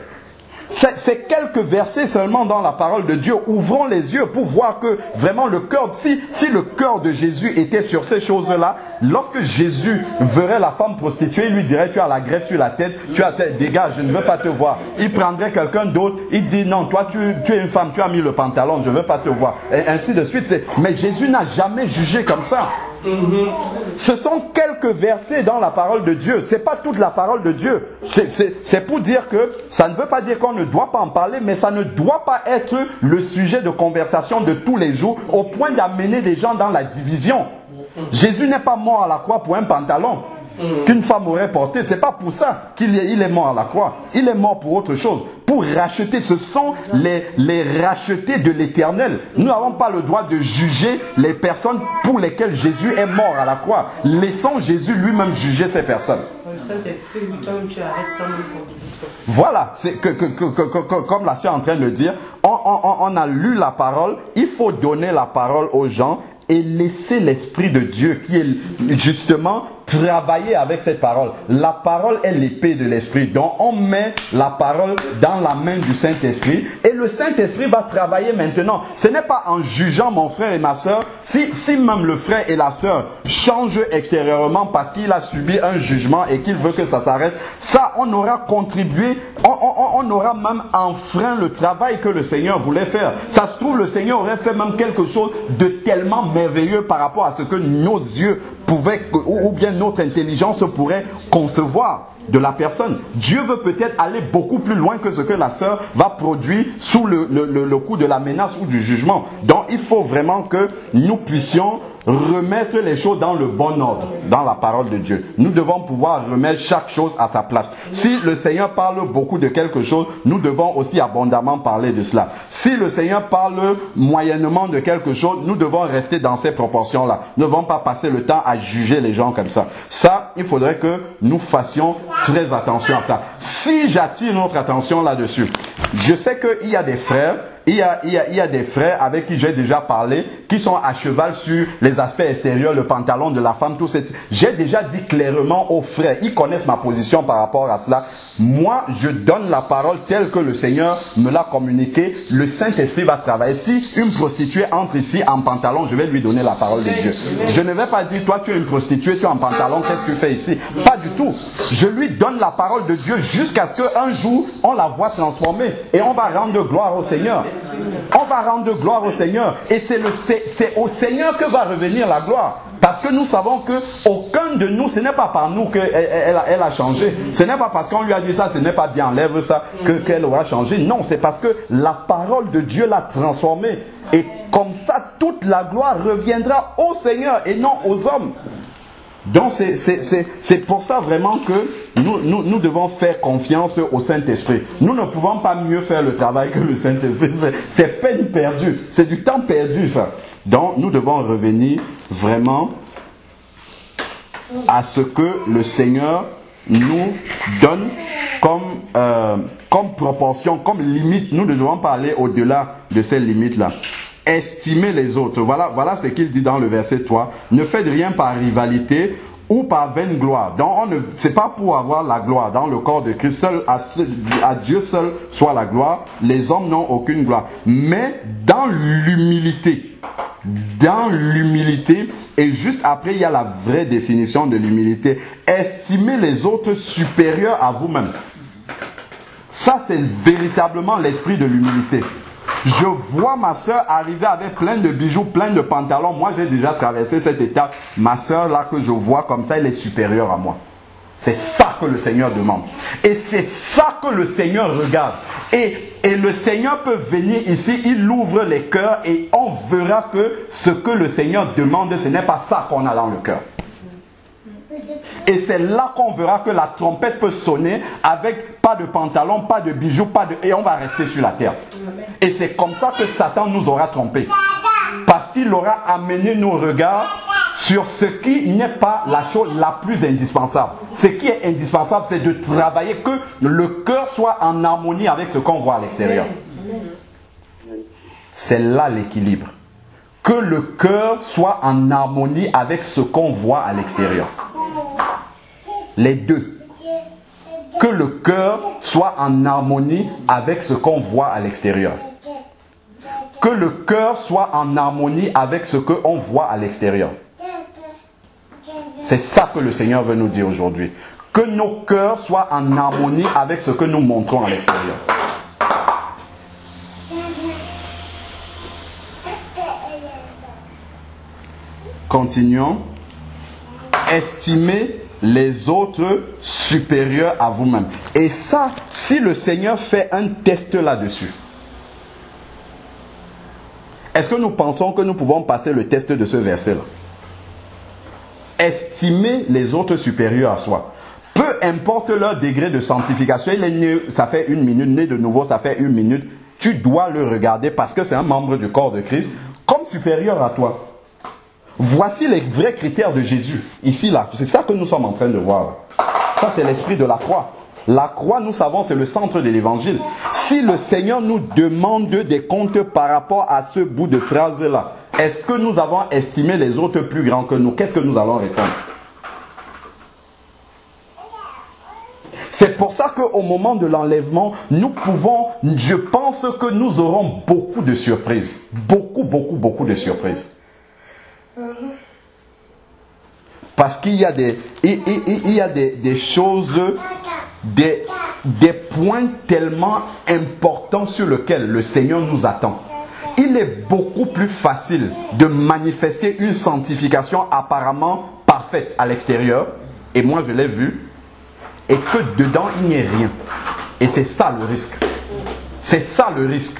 C'est quelques versets seulement dans la parole de Dieu. Ouvrons les yeux pour voir que vraiment le cœur, si le cœur de Jésus était sur ces choses-là, lorsque Jésus verrait la femme prostituée, il lui dirait: tu as la greffe sur la tête, dégage, je ne veux pas te voir. Il prendrait quelqu'un d'autre, il dit: non, toi tu es une femme, tu as mis le pantalon, je ne veux pas te voir. Et ainsi de suite. Mais Jésus n'a jamais jugé comme ça. Ce sont quelques versets dans la parole de Dieu. C'est pas toute la parole de Dieu. C'est pour dire que ça ne veut pas dire qu'on ne doit pas en parler, mais ça ne doit pas être le sujet de conversation de tous les jours au point d'amener des gens dans la division. Jésus n'est pas mort à la croix pour un pantalon qu'une femme aurait porté. C'est pas pour ça qu'il est mort à la croix. Il est mort pour autre chose. Pour racheter, ce sont les rachetés de l'Éternel. Nous n'avons pas le droit de juger les personnes pour lesquelles Jésus est mort à la croix. Laissons Jésus lui-même juger ces personnes. Voilà, c'est comme la sœur est en train de dire, on a lu la parole, il faut donner la parole aux gens et laisser l'Esprit de Dieu qui est justement travailler avec cette parole. La parole est l'épée de l'Esprit. Donc on met la parole dans la main du Saint-Esprit et le Saint-Esprit va travailler maintenant. Ce n'est pas en jugeant mon frère et ma soeur, si même le frère et la soeur changent extérieurement parce qu'il a subi un jugement et qu'il veut que ça s'arrête, ça on aura contribué, on aura même enfreint le travail que le Seigneur voulait faire. Ça se trouve, le Seigneur aurait fait même quelque chose de tellement merveilleux par rapport à ce que nos yeux pouvaient, ou bien notre intelligence pourrait concevoir de la personne. Dieu veut peut-être aller beaucoup plus loin que ce que la sœur va produire sous le coup de la menace ou du jugement. Donc il faut vraiment que nous puissions remettre les choses dans le bon ordre, dans la parole de Dieu. Nous devons pouvoir remettre chaque chose à sa place. Si le Seigneur parle beaucoup de quelque chose, nous devons aussi abondamment parler de cela. Si le Seigneur parle moyennement de quelque chose, nous devons rester dans ces proportions-là. Nous ne devons pas passer le temps à juger les gens comme ça. Ça, il faudrait que nous fassions très attention à ça. Si j'attire notre attention là-dessus, je sais qu'il y a des frères, il y a des frères avec qui j'ai déjà parlé, qui sont à cheval sur les aspects extérieurs, le pantalon de la femme, tout ça. J'ai déjà dit clairement aux frères, ils connaissent ma position par rapport à cela. Moi, je donne la parole telle que le Seigneur me l'a communiquée. Le Saint-Esprit va travailler. Si une prostituée entre ici en pantalon, je vais lui donner la parole de Dieu. Je ne vais pas dire, toi tu es une prostituée, tu es en pantalon, qu'est-ce que tu fais ici? Pas du tout. Je lui donne la parole de Dieu jusqu'à ce qu'un jour, on la voit transformée. Et on va rendre gloire au Seigneur. On va rendre gloire au Seigneur. Et c'est au Seigneur que va revenir la gloire. Parce que nous savons que aucun de nous, ce n'est pas par nous qu'elle a changé. Ce n'est pas parce qu'on lui a dit ça, ce n'est pas bien, enlève ça, qu'elle aura changé. Non, c'est parce que la parole de Dieu l'a transformée. Et comme ça, toute la gloire reviendra au Seigneur et non aux hommes. Donc c'est pour ça vraiment que nous devons faire confiance au Saint-Esprit. Nous ne pouvons pas mieux faire le travail que le Saint-Esprit. C'est peine perdue. C'est du temps perdu ça. Donc nous devons revenir vraiment à ce que le Seigneur nous donne comme proportion, comme limite. Nous ne devons pas aller au-delà de ces limites-là. Estimer les autres. Voilà ce qu'il dit dans le verset 3. Ne faites rien par rivalité ou par vaine gloire. Donc c'est pas pour avoir la gloire dans le corps de Christ. Seul à Dieu seul soit la gloire. Les hommes n'ont aucune gloire. Mais dans l'humilité. Dans l'humilité. Et juste après, il y a la vraie définition de l'humilité. Estimer les autres supérieurs à vous-même. Ça, c'est véritablement l'esprit de l'humilité. Je vois ma soeur arriver avec plein de bijoux, plein de pantalons. Moi, j'ai déjà traversé cette étape. Ma soeur, là, que je vois comme ça, elle est supérieure à moi. C'est ça que le Seigneur demande. Et c'est ça que le Seigneur regarde. Et le Seigneur peut venir ici, il ouvre les cœurs et on verra que ce que le Seigneur demande, ce n'est pas ça qu'on a dans le cœur. Et c'est là qu'on verra que la trompette peut sonner avec pas de pantalon, pas de bijoux, et on va rester sur la terre. Et c'est comme ça que Satan nous aura trompés. Parce qu'il aura amené nos regards sur ce qui n'est pas la chose la plus indispensable. Ce qui est indispensable, c'est de travailler, que le cœur soit en harmonie avec ce qu'on voit à l'extérieur. C'est là l'équilibre. Que le cœur soit en harmonie avec ce qu'on voit à l'extérieur. Les deux. Que le cœur soit en harmonie avec ce qu'on voit à l'extérieur. Que le cœur soit en harmonie avec ce qu'on voit à l'extérieur. C'est ça que le Seigneur veut nous dire aujourd'hui. Que nos cœurs soient en harmonie avec ce que nous montrons à l'extérieur. Continuons. Estimez les autres supérieurs à vous-même. Et ça, si le Seigneur fait un test là-dessus, est-ce que nous pensons que nous pouvons passer le test de ce verset-là? Estimer les autres supérieurs à soi. Peu importe leur degré de sanctification, il est né, ça fait 1 minute, né de nouveau, ça fait 1 minute, tu dois le regarder parce que c'est un membre du corps de Christ, comme supérieur à toi. Voici les vrais critères de Jésus. Ici, là, c'est ça que nous sommes en train de voir. Ça, c'est l'esprit de la croix. La croix, nous savons, c'est le centre de l'évangile. Si le Seigneur nous demande des comptes par rapport à ce bout de phrase-là, est-ce que nous avons estimé les autres plus grands que nous? Qu'est-ce que nous allons répondre? C'est pour ça qu'au moment de l'enlèvement, nous pouvons, je pense que nous aurons beaucoup de surprises. Beaucoup de surprises. Parce qu'il y a des choses, des points tellement importants sur lesquels le Seigneur nous attend. Il est beaucoup plus facile de manifester une sanctification apparemment parfaite à l'extérieur, et moi je l'ai vu, et que dedans il n'y ait rien. Et c'est ça le risque. C'est ça le risque.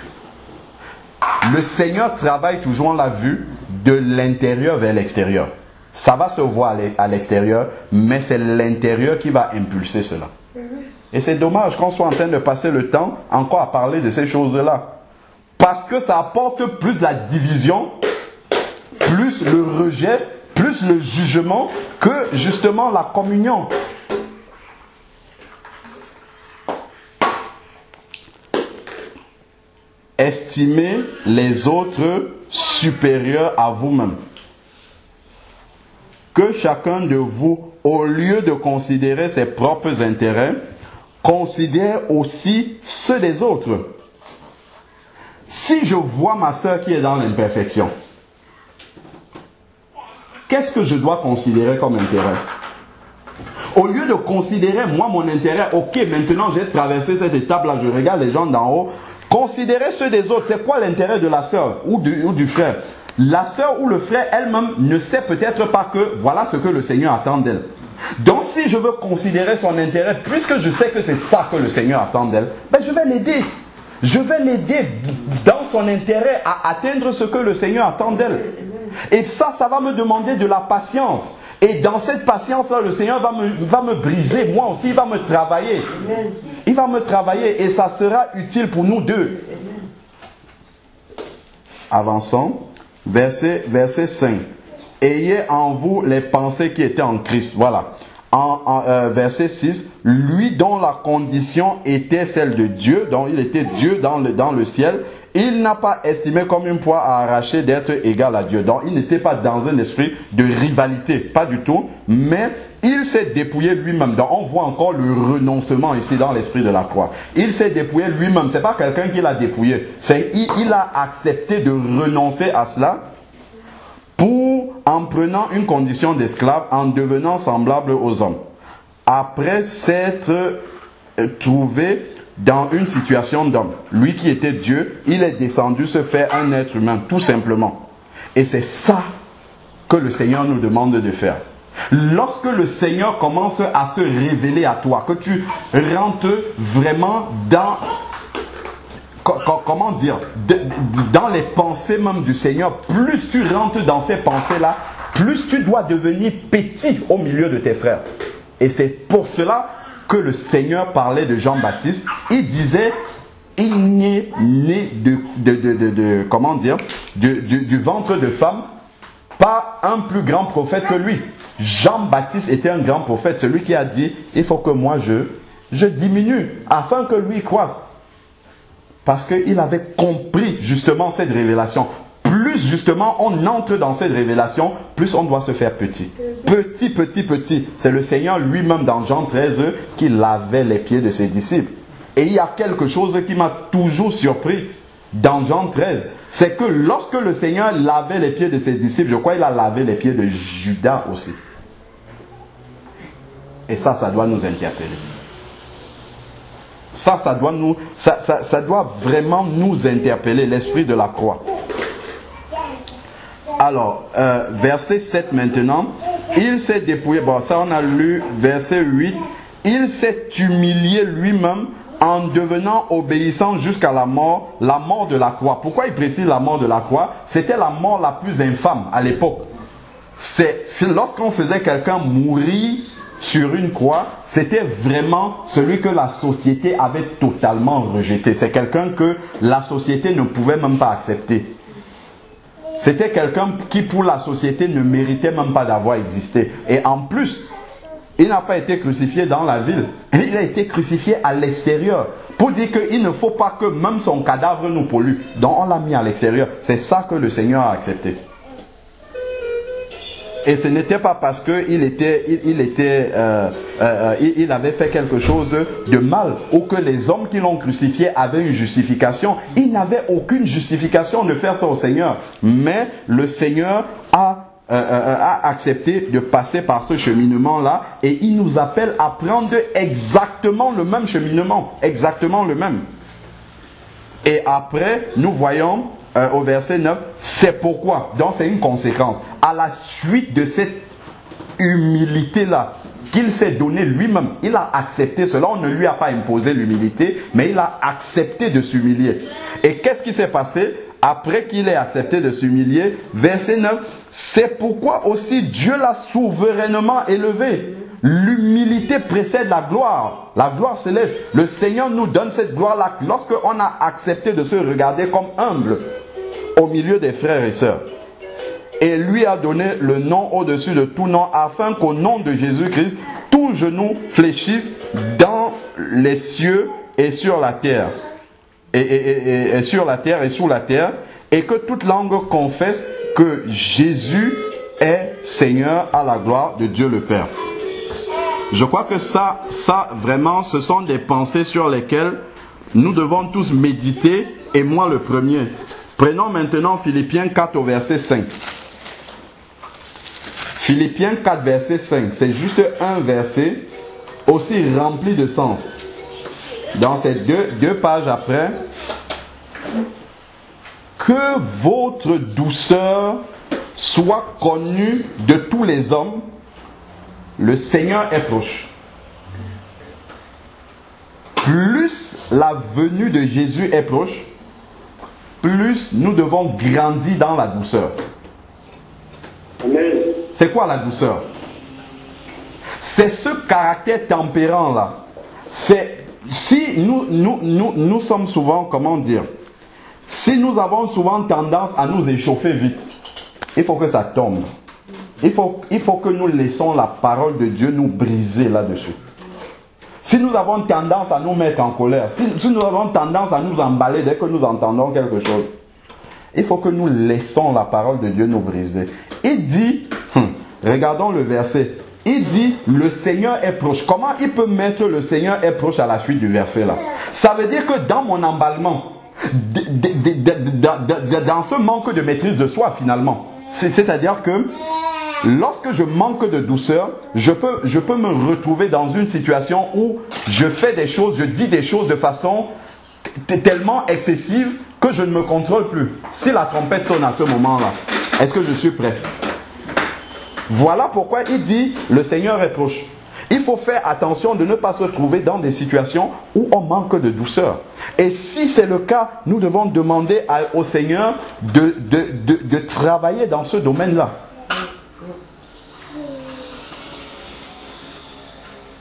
Le Seigneur travaille toujours, on l'a vu, de l'intérieur vers l'extérieur. Ça va se voir à l'extérieur, mais c'est l'intérieur qui va impulser cela. Et c'est dommage qu'on soit en train de passer le temps encore à parler de ces choses-là. Parce que ça apporte plus la division, plus le rejet, plus le jugement que justement la communion. Estimez les autres supérieurs à vous-même. Que chacun de vous, au lieu de considérer ses propres intérêts, considère aussi ceux des autres. Si je vois ma soeur qui est dans l'imperfection, qu'est-ce que je dois considérer comme intérêt? Au lieu de considérer moi mon intérêt, ok, maintenant j'ai traversé cette étape-là, je regarde les gens d'en haut, considérer ceux des autres. C'est quoi l'intérêt de la soeur ou du frère? La soeur ou le frère elle-même ne sait peut-être pas que voilà ce que le Seigneur attend d'elle. Donc si je veux considérer son intérêt, puisque je sais que c'est ça que le Seigneur attend d'elle, ben je vais l'aider. Je vais l'aider dans son intérêt à atteindre ce que le Seigneur attend d'elle. Et ça va me demander de la patience. Et dans cette patience-là, le Seigneur va me briser. Moi aussi, il va me travailler. Il va me travailler et ça sera utile pour nous deux. Avançons. Verset 5. Ayez en vous les pensées qui étaient en Christ. Voilà. Verset 6. Lui dont la condition était celle de Dieu, dont il était Dieu dans le ciel, il n'a pas estimé comme une proie à arracher d'être égal à Dieu. Donc il n'était pas dans un esprit de rivalité, pas du tout, mais il s'est dépouillé lui-même. Donc on voit encore le renoncement ici dans l'esprit de la croix. Il s'est dépouillé lui-même, c'est pas quelqu'un qui l'a dépouillé. Il a accepté de renoncer à cela en prenant une condition d'esclave, en devenant semblable aux hommes. Après s'être trouvé dans une situation d'homme, lui qui était Dieu, il est descendu se faire un être humain, tout simplement. Et c'est ça que le Seigneur nous demande de faire. Lorsque le Seigneur commence à se révéler à toi, que tu rentres vraiment dans... Comment dire, dans les pensées même du Seigneur, plus tu rentres dans ces pensées-là, plus tu dois devenir petit au milieu de tes frères. Et c'est pour cela que le Seigneur parlait de Jean-Baptiste. Il disait, il n'est né comment dire, du ventre de femme, pas un plus grand prophète que lui. Jean-Baptiste était un grand prophète, celui qui a dit, il faut que moi je diminue, afin que lui croisse. Parce qu'il avait compris justement cette révélation. Plus justement on entre dans cette révélation, plus on doit se faire petit. Petit, petit, petit. C'est le Seigneur lui-même dans Jean 13 qui lavait les pieds de ses disciples. Et il y a quelque chose qui m'a toujours surpris dans Jean 13. C'est que lorsque le Seigneur lavait les pieds de ses disciples, je crois qu'il a lavé les pieds de Judas aussi. Et ça doit nous interpeller. Ça doit vraiment nous interpeller, l'esprit de la croix. Alors, verset 7 maintenant. Il s'est dépouillé, bon ça on a lu verset 8. Il s'est humilié lui-même en devenant obéissant jusqu'à la mort de la croix. Pourquoi il précise la mort de la croix? C'était la mort la plus infâme à l'époque. C'est lorsqu'on faisait quelqu'un mourir sur une croix, c'était vraiment celui que la société avait totalement rejeté. C'est quelqu'un que la société ne pouvait même pas accepter. C'était quelqu'un qui pour la société ne méritait même pas d'avoir existé. Et en plus, il n'a pas été crucifié dans la ville. Il a été crucifié à l'extérieur. Pour dire qu'il ne faut pas que même son cadavre nous pollue. Donc on l'a mis à l'extérieur. C'est ça que le Seigneur a accepté. Et ce n'était pas parce qu'il il avait fait quelque chose de mal ou que les hommes qui l'ont crucifié avaient une justification. Il n'avait aucune justification de faire ça au Seigneur. Mais le Seigneur a accepté de passer par ce cheminement-là et il nous appelle à prendre exactement le même cheminement. Exactement le même. Et après, nous voyons au verset 9, c'est pourquoi, donc c'est une conséquence, à la suite de cette humilité-là, qu'il s'est donné lui-même, il a accepté cela, on ne lui a pas imposé l'humilité, mais il a accepté de s'humilier. Et qu'est-ce qui s'est passé après qu'il ait accepté de s'humilier? Verset 9, c'est pourquoi aussi Dieu l'a souverainement élevé. L'humilité précède la gloire céleste. Le Seigneur nous donne cette gloire-là lorsqu'on a accepté de se regarder comme humble au milieu des frères et sœurs. Et lui a donné le nom au-dessus de tout nom, afin qu'au nom de Jésus-Christ, tout genou fléchisse dans les cieux et sur la terre. Et sur la terre et sous la terre, et que toute langue confesse que Jésus est Seigneur à la gloire de Dieu le Père. Je crois que ça vraiment, ce sont des pensées sur lesquelles nous devons tous méditer, et moi le premier. Prenons maintenant Philippiens 4 au verset 5. Philippiens 4 verset 5, c'est juste un verset aussi rempli de sens. Dans ces deux pages après, que votre douceur soit connue de tous les hommes, le Seigneur est proche. Plus la venue de Jésus est proche, plus nous devons grandir dans la douceur. Amen. C'est quoi la douceur? C'est ce caractère tempérant-là. C'est si nous sommes souvent, comment dire, si nous avons souvent tendance à nous échauffer vite, il faut que ça tombe. Il faut que nous laissons la parole de Dieu nous briser là-dessus. Si nous avons tendance à nous mettre en colère, si nous avons tendance à nous emballer dès que nous entendons quelque chose, il faut que nous laissons la parole de Dieu nous briser. Il dit, regardons le verset, il dit, le Seigneur est proche. Comment il peut mettre le Seigneur est proche à la suite du verset là? Ça veut dire que dans mon emballement, dans ce manque de maîtrise de soi finalement, c'est-à-dire que lorsque je manque de douceur, je peux me retrouver dans une situation où je fais des choses, je dis des choses de façon tellement excessive que je ne me contrôle plus. Si la trompette sonne à ce moment-là, est-ce que je suis prêt? Voilà pourquoi il dit, le Seigneur est proche. Il faut faire attention de ne pas se trouver dans des situations où on manque de douceur. Et si c'est le cas, nous devons demander au Seigneur de travailler dans ce domaine-là.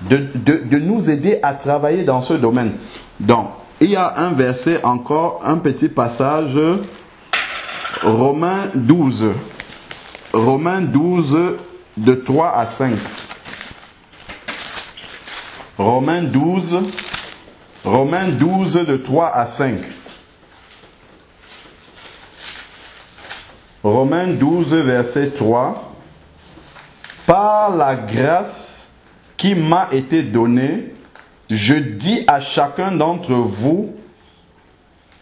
de nous aider à travailler dans ce domaine. Donc, il y a un verset encore, un petit passage, Romains 12. Romains 12, de 3 à 5. Romains 12, de 3 à 5. Romains 12, verset 3. Par la grâce qui m'a été donnée, je dis à chacun d'entre vous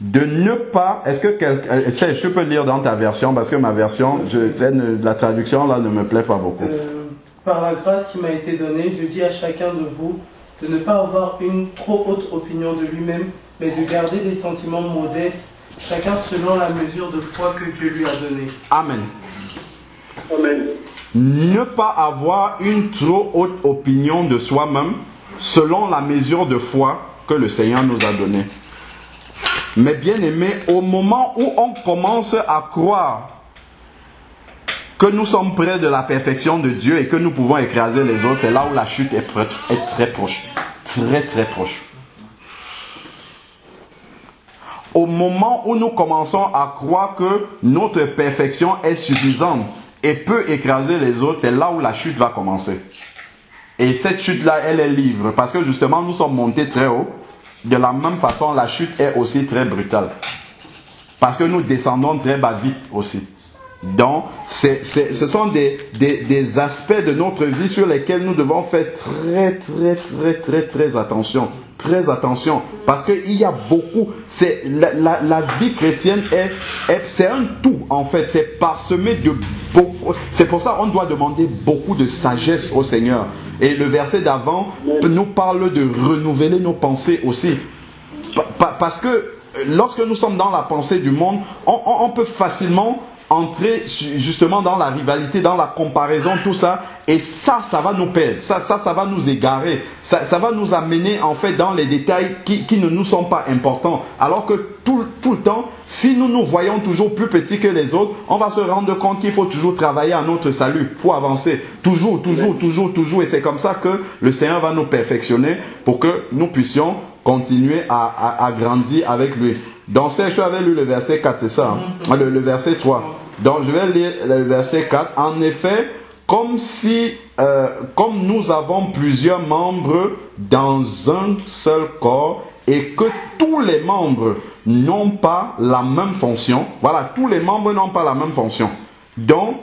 de ne pas... Est-ce que je peux lire dans ta version, parce que ma version, la traduction là ne me plaît pas beaucoup.
Par la grâce qui m'a été donnée, je dis à chacun de vous de ne pas avoir une trop haute opinion de lui-même, mais de garder des sentiments modestes, chacun selon la mesure de foi que Dieu lui a donnée.
Amen.
Amen.
Ne pas avoir une trop haute opinion de soi-même, selon la mesure de foi que le Seigneur nous a donnée. Mais bien aimé, au moment où on commence à croire que nous sommes près de la perfection de Dieu et que nous pouvons écraser les autres, c'est là où la chute est très proche. Très très proche. Au moment où nous commençons à croire que notre perfection est suffisante et peut écraser les autres, c'est là où la chute va commencer. Et cette chute-là, elle est libre, parce que justement, nous sommes montés très haut. De la même façon, la chute est aussi très brutale. Parce que nous descendons très bas vite aussi. Donc, ce sont des aspects de notre vie sur lesquels nous devons faire très attention. Très attention. Parce qu'il y a beaucoup... La vie chrétienne c'est un tout, en fait. C'est parsemé de beaucoup... C'est pour ça qu'on doit demander beaucoup de sagesse au Seigneur. Et le verset d'avant nous parle de renouveler nos pensées aussi. Parce que lorsque nous sommes dans la pensée du monde, on peut facilement entrer justement dans la rivalité, dans la comparaison, tout ça, et ça va nous perdre, ça va nous égarer, ça va nous amener en fait dans les détails qui ne nous sont pas importants, alors que tout le temps, si nous nous voyons toujours plus petits que les autres, on va se rendre compte qu'il faut toujours travailler à notre salut pour avancer, toujours, et c'est comme ça que le Seigneur va nous perfectionner pour que nous puissions continuer à grandir avec lui. Donc, Serge avait lu le verset 4, c'est ça, hein? Le verset 3. Donc, je vais lire le verset 4. En effet, comme nous avons plusieurs membres dans un seul corps et que tous les membres n'ont pas la même fonction. Voilà, tous les membres n'ont pas la même fonction. Donc,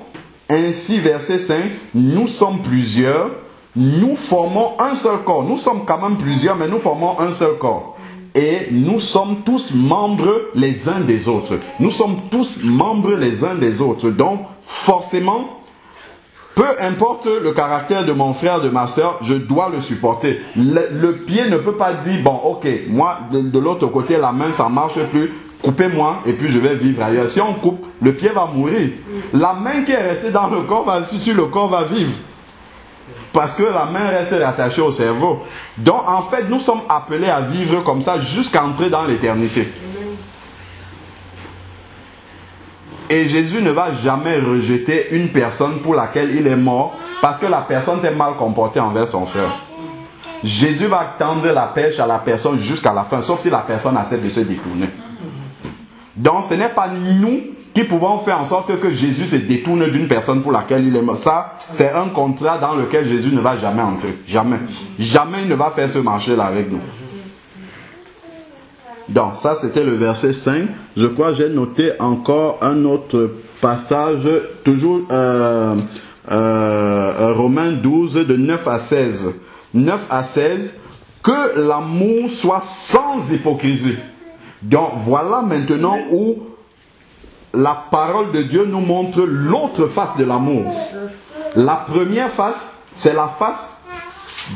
ainsi, verset 5, nous sommes plusieurs, nous formons un seul corps. Nous sommes quand même plusieurs, mais nous formons un seul corps. Et nous sommes tous membres les uns des autres. Nous sommes tous membres les uns des autres. Donc, forcément, peu importe le caractère de mon frère, de ma soeur, je dois le supporter. Le pied ne peut pas dire, bon, ok, moi, de l'autre côté, la main, ça ne marche plus. Coupez-moi et puis je vais vivre ailleurs. Si on coupe, le pied va mourir. La main qui est restée dans le corps, le corps va vivre. Parce que la main reste attachée au cerveau. Donc en fait, nous sommes appelés à vivre comme ça jusqu'à entrer dans l'éternité. Et Jésus ne va jamais rejeter une personne pour laquelle il est mort parce que la personne s'est mal comportée envers son frère. Jésus va tendre la perche à la personne jusqu'à la fin, sauf si la personne accepte de se détourner. Donc ce n'est pas nous qui pouvons faire en sorte que Jésus se détourne d'une personne pour laquelle il est mort. Ça, c'est un contrat dans lequel Jésus ne va jamais entrer. Jamais. Jamais il ne va faire ce marché-là avec nous. Donc, ça, c'était le verset 5. Je crois que j'ai noté encore un autre passage, toujours Romains 12, de 9 à 16. 9 à 16. Que l'amour soit sans hypocrisie. Donc, voilà maintenant où la parole de Dieu nous montre l'autre face de l'amour. La première face, c'est la face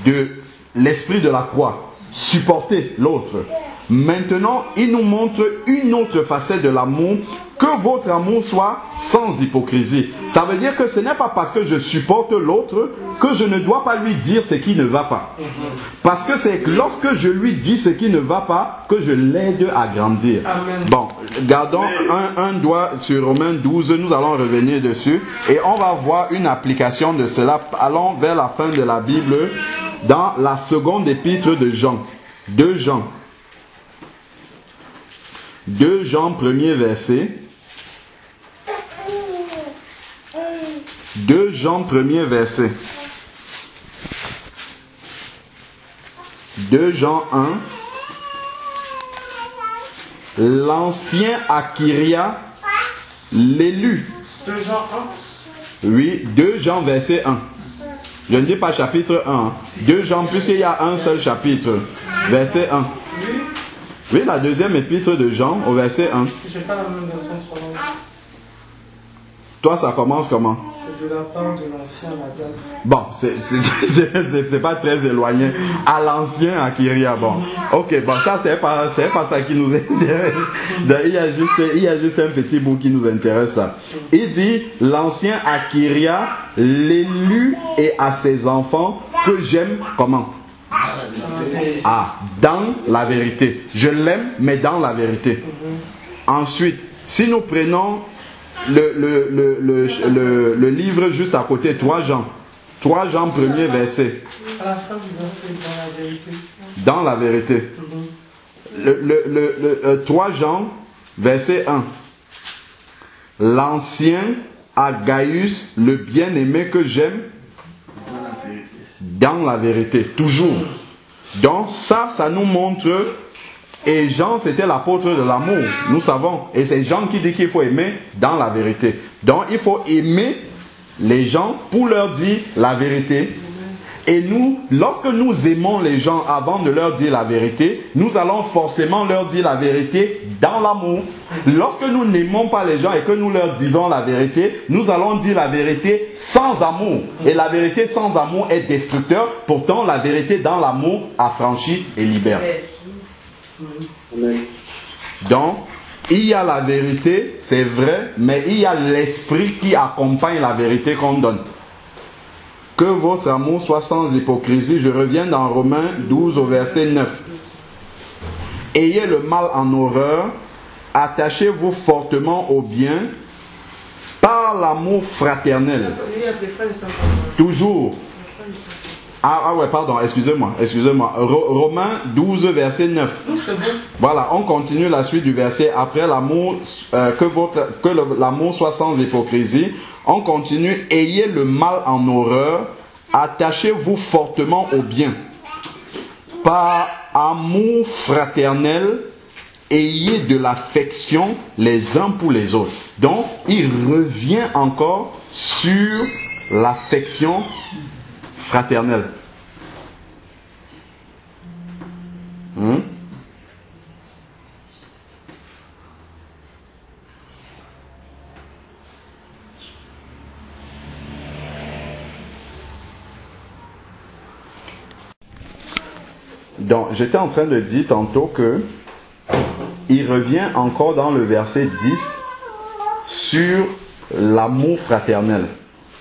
de l'esprit de la croix. Supporter l'autre. maintenant, il nous montre une autre facette de l'amour, que votre amour soit sans hypocrisie. Ça veut dire que ce n'est pas parce que je supporte l'autre que je ne dois pas lui dire ce qui ne va pas. Parce que c'est lorsque je lui dis ce qui ne va pas que je l'aide à grandir.
Amen.
Bon, gardons un doigt sur Romains 12, nous allons revenir dessus et on va voir une application de cela. Allons vers la fin de la Bible dans la seconde épître de Jean. 2 Jean. 2 Jean, premier verset. 2 Jean, premier verset. 2 Jean 1. L'ancien Akiria, l'élu.
2 Jean 1.
Oui, 2 Jean, verset 1. Je ne dis pas chapitre 1. 2 Jean, puisqu'il y a un seul chapitre. Verset 1.
Oui.
Oui, la deuxième épître de Jean, au verset 1.
J'ai pas la même version sur moi.
Toi, ça commence comment?
C'est de la part de l'ancien Adam.
Bon, c'est pas très éloigné. À l'ancien Akiria, bon. Ok, bon, ça, c'est pas ça qui nous intéresse. Il y a juste un petit bout qui nous intéresse, là. Il dit, l'ancien Akiria, l'élu et à ses enfants, que j'aime, comment? Ah, dans la vérité. Je l'aime, mais dans la vérité. Ensuite, si nous prenons le livre juste à côté, 3 Jean. 3 Jean, premier verset.
À la fin du verset, dans la vérité.
Dans la vérité. 3 Jean, verset 1. L'ancien à Gaius, le bien-aimé que j'aime, dans la vérité, toujours. Donc ça nous montre, et Jean c'était l'apôtre de l'amour, nous savons, et c'est Jean qui dit qu'il faut aimer dans la vérité. Donc il faut aimer les gens pour leur dire la vérité. Et nous, lorsque nous aimons les gens avant de leur dire la vérité, nous allons forcément leur dire la vérité dans l'amour. Lorsque nous n'aimons pas les gens et que nous leur disons la vérité, nous allons dire la vérité sans amour. Et la vérité sans amour est destructeur. Pourtant, la vérité dans l'amour affranchit et libère.
Amen.
Donc, il y a la vérité, c'est vrai, mais il y a l'esprit qui accompagne la vérité qu'on donne. Que votre amour soit sans hypocrisie. Je reviens dans Romains 12 au verset 9. Ayez le mal en horreur, attachez-vous fortement au bien, par l'amour fraternel. Toujours. Ah ouais, pardon, excusez-moi. Romains 12 verset 9. Voilà, on continue la suite du verset. Après l'amour, l'amour soit sans hypocrisie. On continue, ayez le mal en horreur, attachez-vous fortement au bien. Par amour fraternel, ayez de l'affection les uns pour les autres. Donc, il revient encore sur l'affection fraternelle. Donc, j'étais en train de dire tantôt que il revient encore dans le verset 10 sur l'amour fraternel.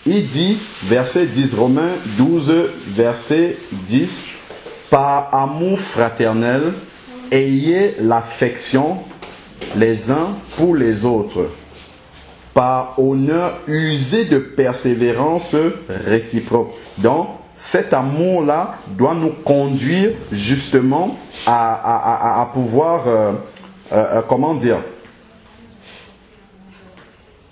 Il dit, verset 10, Romains 12, verset 10, par amour fraternel, ayez l'affection les uns pour les autres. Par honneur, usez de persévérance réciproque. Donc, cet amour-là doit nous conduire justement à pouvoir, comment dire,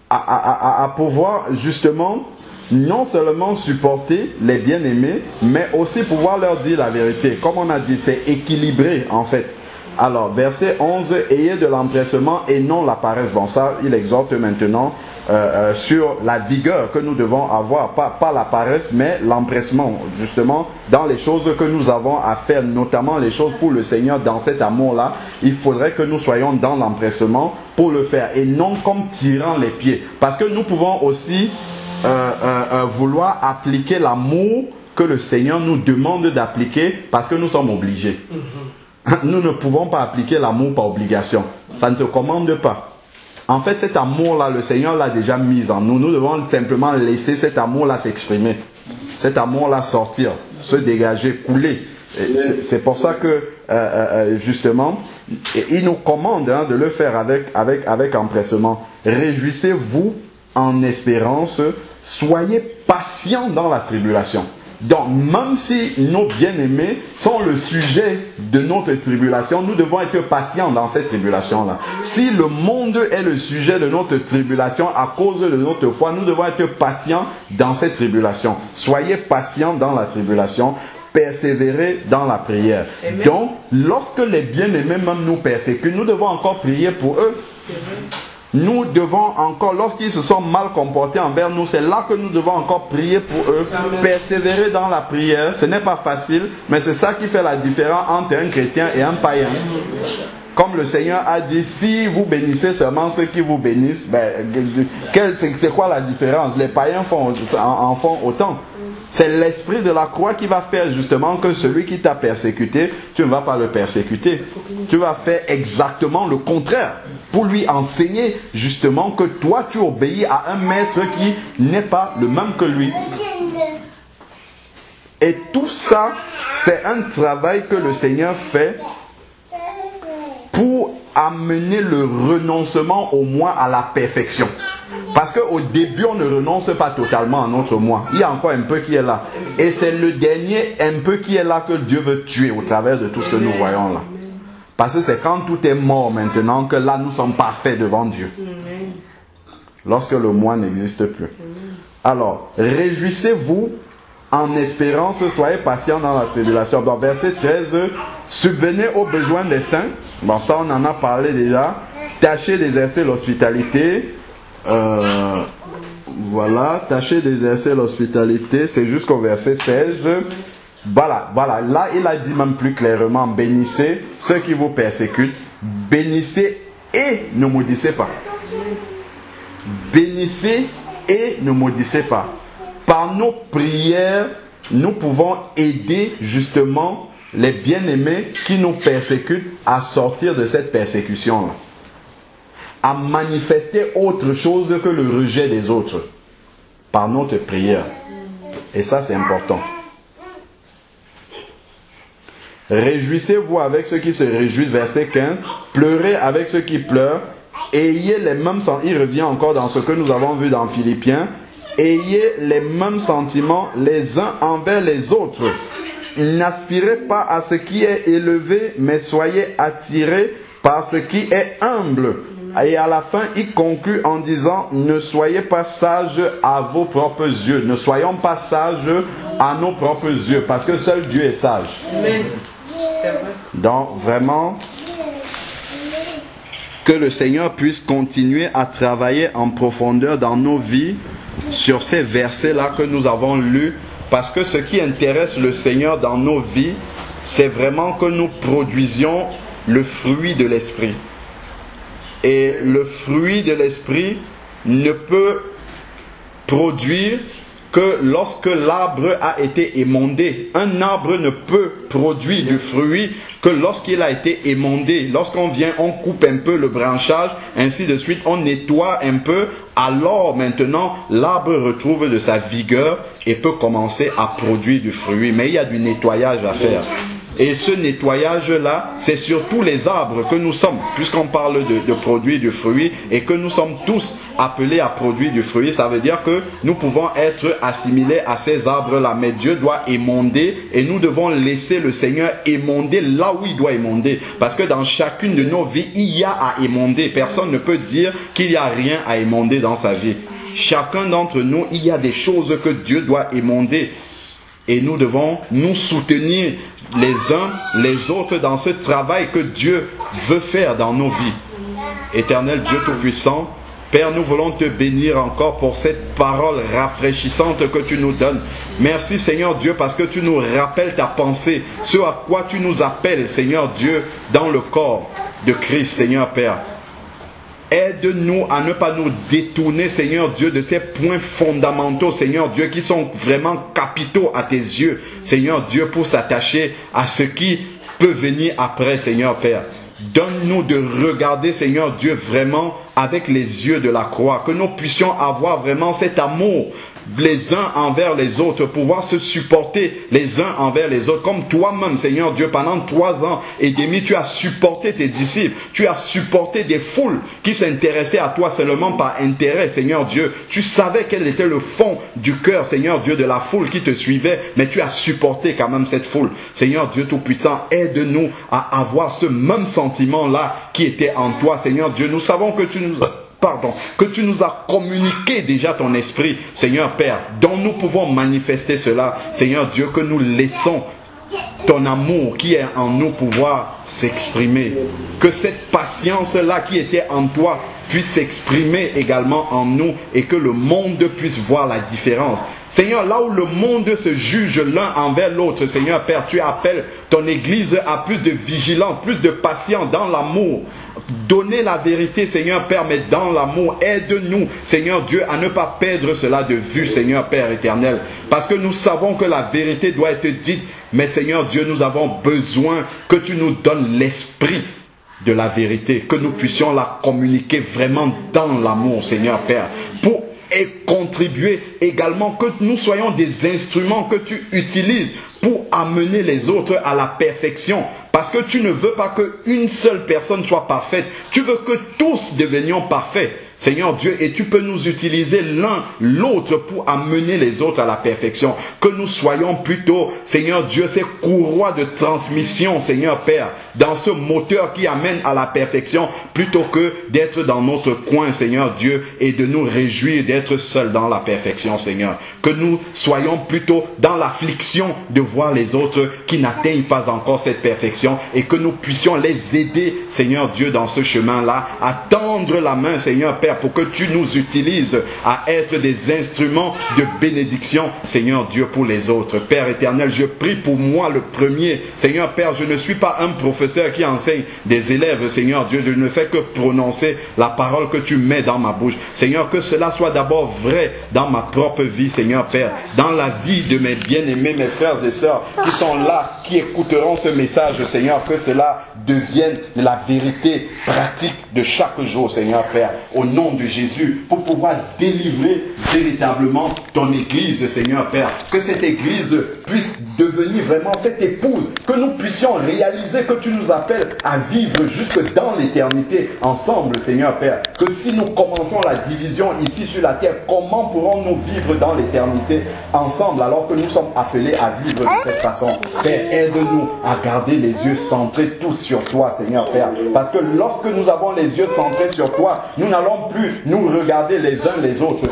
à pouvoir justement non seulement supporter les bien-aimés, mais aussi pouvoir leur dire la vérité. Comme on a dit, c'est équilibré en fait. Alors, verset 11, ayez de l'empressement et non la paresse. Bon, ça, il exhorte maintenant sur la vigueur que nous devons avoir. Pas la paresse, mais l'empressement, justement, dans les choses que nous avons à faire, notamment les choses pour le Seigneur, dans cet amour-là. Il faudrait que nous soyons dans l'empressement pour le faire et non comme tirant les pieds. Parce que nous pouvons aussi vouloir appliquer l'amour que le Seigneur nous demande d'appliquer parce que nous sommes obligés. nous ne pouvons pas appliquer l'amour par obligation. Ça ne se commande pas. En fait, cet amour-là, le Seigneur l'a déjà mis en nous. Nous devons simplement laisser cet amour-là s'exprimer. Cet amour-là sortir, se dégager, couler. C'est pour ça que, justement, il nous commande de le faire avec empressement. Réjouissez-vous en espérance, soyez patients dans la tribulation. Donc, même si nos bien-aimés sont le sujet de notre tribulation, nous devons être patients dans cette tribulation-là. Si le monde est le sujet de notre tribulation à cause de notre foi, nous devons être patients dans cette tribulation. Soyez patients dans la tribulation, persévérez dans la prière. Amen. Donc, lorsque les bien-aimés même nous persécutent, nous devons encore prier pour eux. Nous devons encore, lorsqu'ils se sont mal comportés envers nous, c'est là que nous devons encore prier pour eux. Amen. Persévérer dans la prière. Ce n'est pas facile, mais c'est ça qui fait la différence entre un chrétien et un païen. Comme le Seigneur a dit, si vous bénissez seulement ceux qui vous bénissent, c'est quoi la différence? Les païens en font autant. C'est l'esprit de la croix qui va faire justement que celui qui t'a persécuté, tu ne vas pas le persécuter. Tu vas faire exactement le contraire pour lui enseigner justement que toi tu obéis à un maître qui n'est pas le même que lui. Et tout ça, c'est un travail que le Seigneur fait pour amener le renoncement au moi à la perfection. Parce qu'au début, on ne renonce pas totalement à notre moi. Il y a encore un peu qui est là. Et c'est le dernier un peu qui est là que Dieu veut tuer au travers de tout ce que nous voyons là. Parce que c'est quand tout est mort maintenant que là, nous sommes parfaits devant Dieu. Lorsque le moi n'existe plus. Alors, réjouissez-vous en espérance, soyez patients dans la tribulation. Dans verset 13, subvenez aux besoins des saints. Bon, ça on en a parlé déjà. Tâchez d'exercer l'hospitalité. Voilà, tâchez d'exercer l'hospitalité, c'est jusqu'au verset 16. Voilà, là il a dit même plus clairement, bénissez ceux qui vous persécutent, bénissez et ne maudissez pas. Bénissez et ne maudissez pas. Par nos prières, nous pouvons aider justement les bien-aimés qui nous persécutent à sortir de cette persécution-là. À manifester autre chose que le rejet des autres par notre prière. Et ça, c'est important. Réjouissez-vous avec ceux qui se réjouissent, verset 15. Pleurez avec ceux qui pleurent. Ayez les mêmes sentiments. Il revient encore dans ce que nous avons vu dans Philippiens. Ayez les mêmes sentiments les uns envers les autres. N'aspirez pas à ce qui est élevé, mais soyez attirés par ce qui est humble. Et à la fin, il conclut en disant, ne soyez pas sages à vos propres yeux. Ne soyons pas sages à nos propres yeux, parce que seul Dieu est sage. Amen. Donc, vraiment, que le Seigneur puisse continuer à travailler en profondeur dans nos vies sur ces versets-là que nous avons lus, parce que ce qui intéresse le Seigneur dans nos vies, c'est vraiment que nous produisions le fruit de l'Esprit. Et le fruit de l'Esprit ne peut produire que lorsque l'arbre a été émondé. Un arbre ne peut produire du fruit que lorsqu'il a été émondé. Lorsqu'on vient, on coupe un peu le branchage, ainsi de suite, on nettoie un peu. Alors maintenant, l'arbre retrouve de sa vigueur et peut commencer à produire du fruit. Mais il y a du nettoyage à faire. Et ce nettoyage-là, c'est sur tous les arbres que nous sommes, puisqu'on parle de produire du fruit, et que nous sommes tous appelés à produire du fruit. Ça veut dire que nous pouvons être assimilés à ces arbres-là, mais Dieu doit émonder, et nous devons laisser le Seigneur émonder là où il doit émonder. Parce que dans chacune de nos vies, il y a à émonder. Personne ne peut dire qu'il n'y a rien à émonder dans sa vie. Chacun d'entre nous, il y a des choses que Dieu doit émonder. Et nous devons nous soutenir les uns les autres dans ce travail que Dieu veut faire dans nos vies. Éternel Dieu Tout-Puissant, Père, nous voulons te bénir encore pour cette parole rafraîchissante que tu nous donnes. Merci Seigneur Dieu parce que tu nous rappelles ta pensée, ce à quoi tu nous appelles Seigneur Dieu dans le corps de Christ Seigneur Père. Aide-nous à ne pas nous détourner, Seigneur Dieu, de ces points fondamentaux, Seigneur Dieu, qui sont vraiment capitaux à tes yeux, Seigneur Dieu, pour s'attacher à ce qui peut venir après, Seigneur Père. Donne-nous de regarder, Seigneur Dieu, vraiment avec les yeux de la croix. Que nous puissions avoir vraiment cet amour les uns envers les autres, pouvoir se supporter les uns envers les autres. Comme toi-même, Seigneur Dieu, pendant 3 ans et demi, tu as supporté tes disciples. Tu as supporté des foules qui s'intéressaient à toi seulement par intérêt, Seigneur Dieu. Tu savais quel était le fond du cœur, Seigneur Dieu, de la foule qui te suivait, mais tu as supporté quand même cette foule. Seigneur Dieu Tout-Puissant, aide-nous à avoir ce même sentiment-là qui était en toi, Seigneur Dieu. Nous savons que que tu nous as communiqué déjà ton esprit, Seigneur Père, dont nous pouvons manifester cela, Seigneur Dieu, que nous laissons ton amour qui est en nous pouvoir s'exprimer. Que cette patience-là qui était en toi puisse s'exprimer également en nous et que le monde puisse voir la différence. Seigneur, là où le monde se juge l'un envers l'autre, Seigneur Père, tu appelles ton Église à plus de vigilance, plus de patience dans l'amour. Donner la vérité, Seigneur Père, mais dans l'amour. Aide-nous, Seigneur Dieu, à ne pas perdre cela de vue, Seigneur Père éternel. Parce que nous savons que la vérité doit être dite, mais Seigneur Dieu, nous avons besoin que tu nous donnes l'esprit de la vérité, que nous puissions la communiquer vraiment dans l'amour, Seigneur Père, pour contribuer également, que nous soyons des instruments que tu utilises pour amener les autres à la perfection. Parce que tu ne veux pas qu'une seule personne soit parfaite. Tu veux que tous devenions parfaits, Seigneur Dieu, et tu peux nous utiliser l'un l'autre pour amener les autres à la perfection. Que nous soyons plutôt, Seigneur Dieu, ces courroies de transmission, Seigneur Père, dans ce moteur qui amène à la perfection, plutôt que d'être dans notre coin, Seigneur Dieu, et de nous réjouir d'être seuls dans la perfection, Seigneur. Que nous soyons plutôt dans l'affliction de voir les autres qui n'atteignent pas encore cette perfection, et que nous puissions les aider, Seigneur Dieu, dans ce chemin-là, à tendre la main, Seigneur Père, pour que tu nous utilises à être des instruments de bénédiction, Seigneur Dieu, pour les autres. Père éternel, je prie pour moi le premier. Seigneur Père, je ne suis pas un professeur qui enseigne des élèves, Seigneur Dieu. Je ne fais que prononcer la parole que tu mets dans ma bouche. Seigneur, que cela soit d'abord vrai dans ma propre vie, Seigneur Père, dans la vie de mes bien-aimés, mes frères et sœurs qui sont là, qui écouteront ce message, Seigneur, que cela devienne la vérité pratique de chaque jour, Seigneur Père, au nom de Jésus, pour pouvoir délivrer véritablement ton Église, Seigneur Père. Que cette Église puisse devenir vraiment cette épouse, que nous puissions réaliser que tu nous appelles à vivre jusque dans l'éternité ensemble, Seigneur Père. Que si nous commençons la division ici sur la terre, comment pourrons-nous vivre dans l'éternité ensemble alors que nous sommes appelés à vivre de cette façon? Père, aide-nous à garder les yeux centrés tous sur toi, Seigneur Père. Parce que lorsque nous avons les yeux centrés sur toi, nous n'allons plus nous regarder les uns les autres.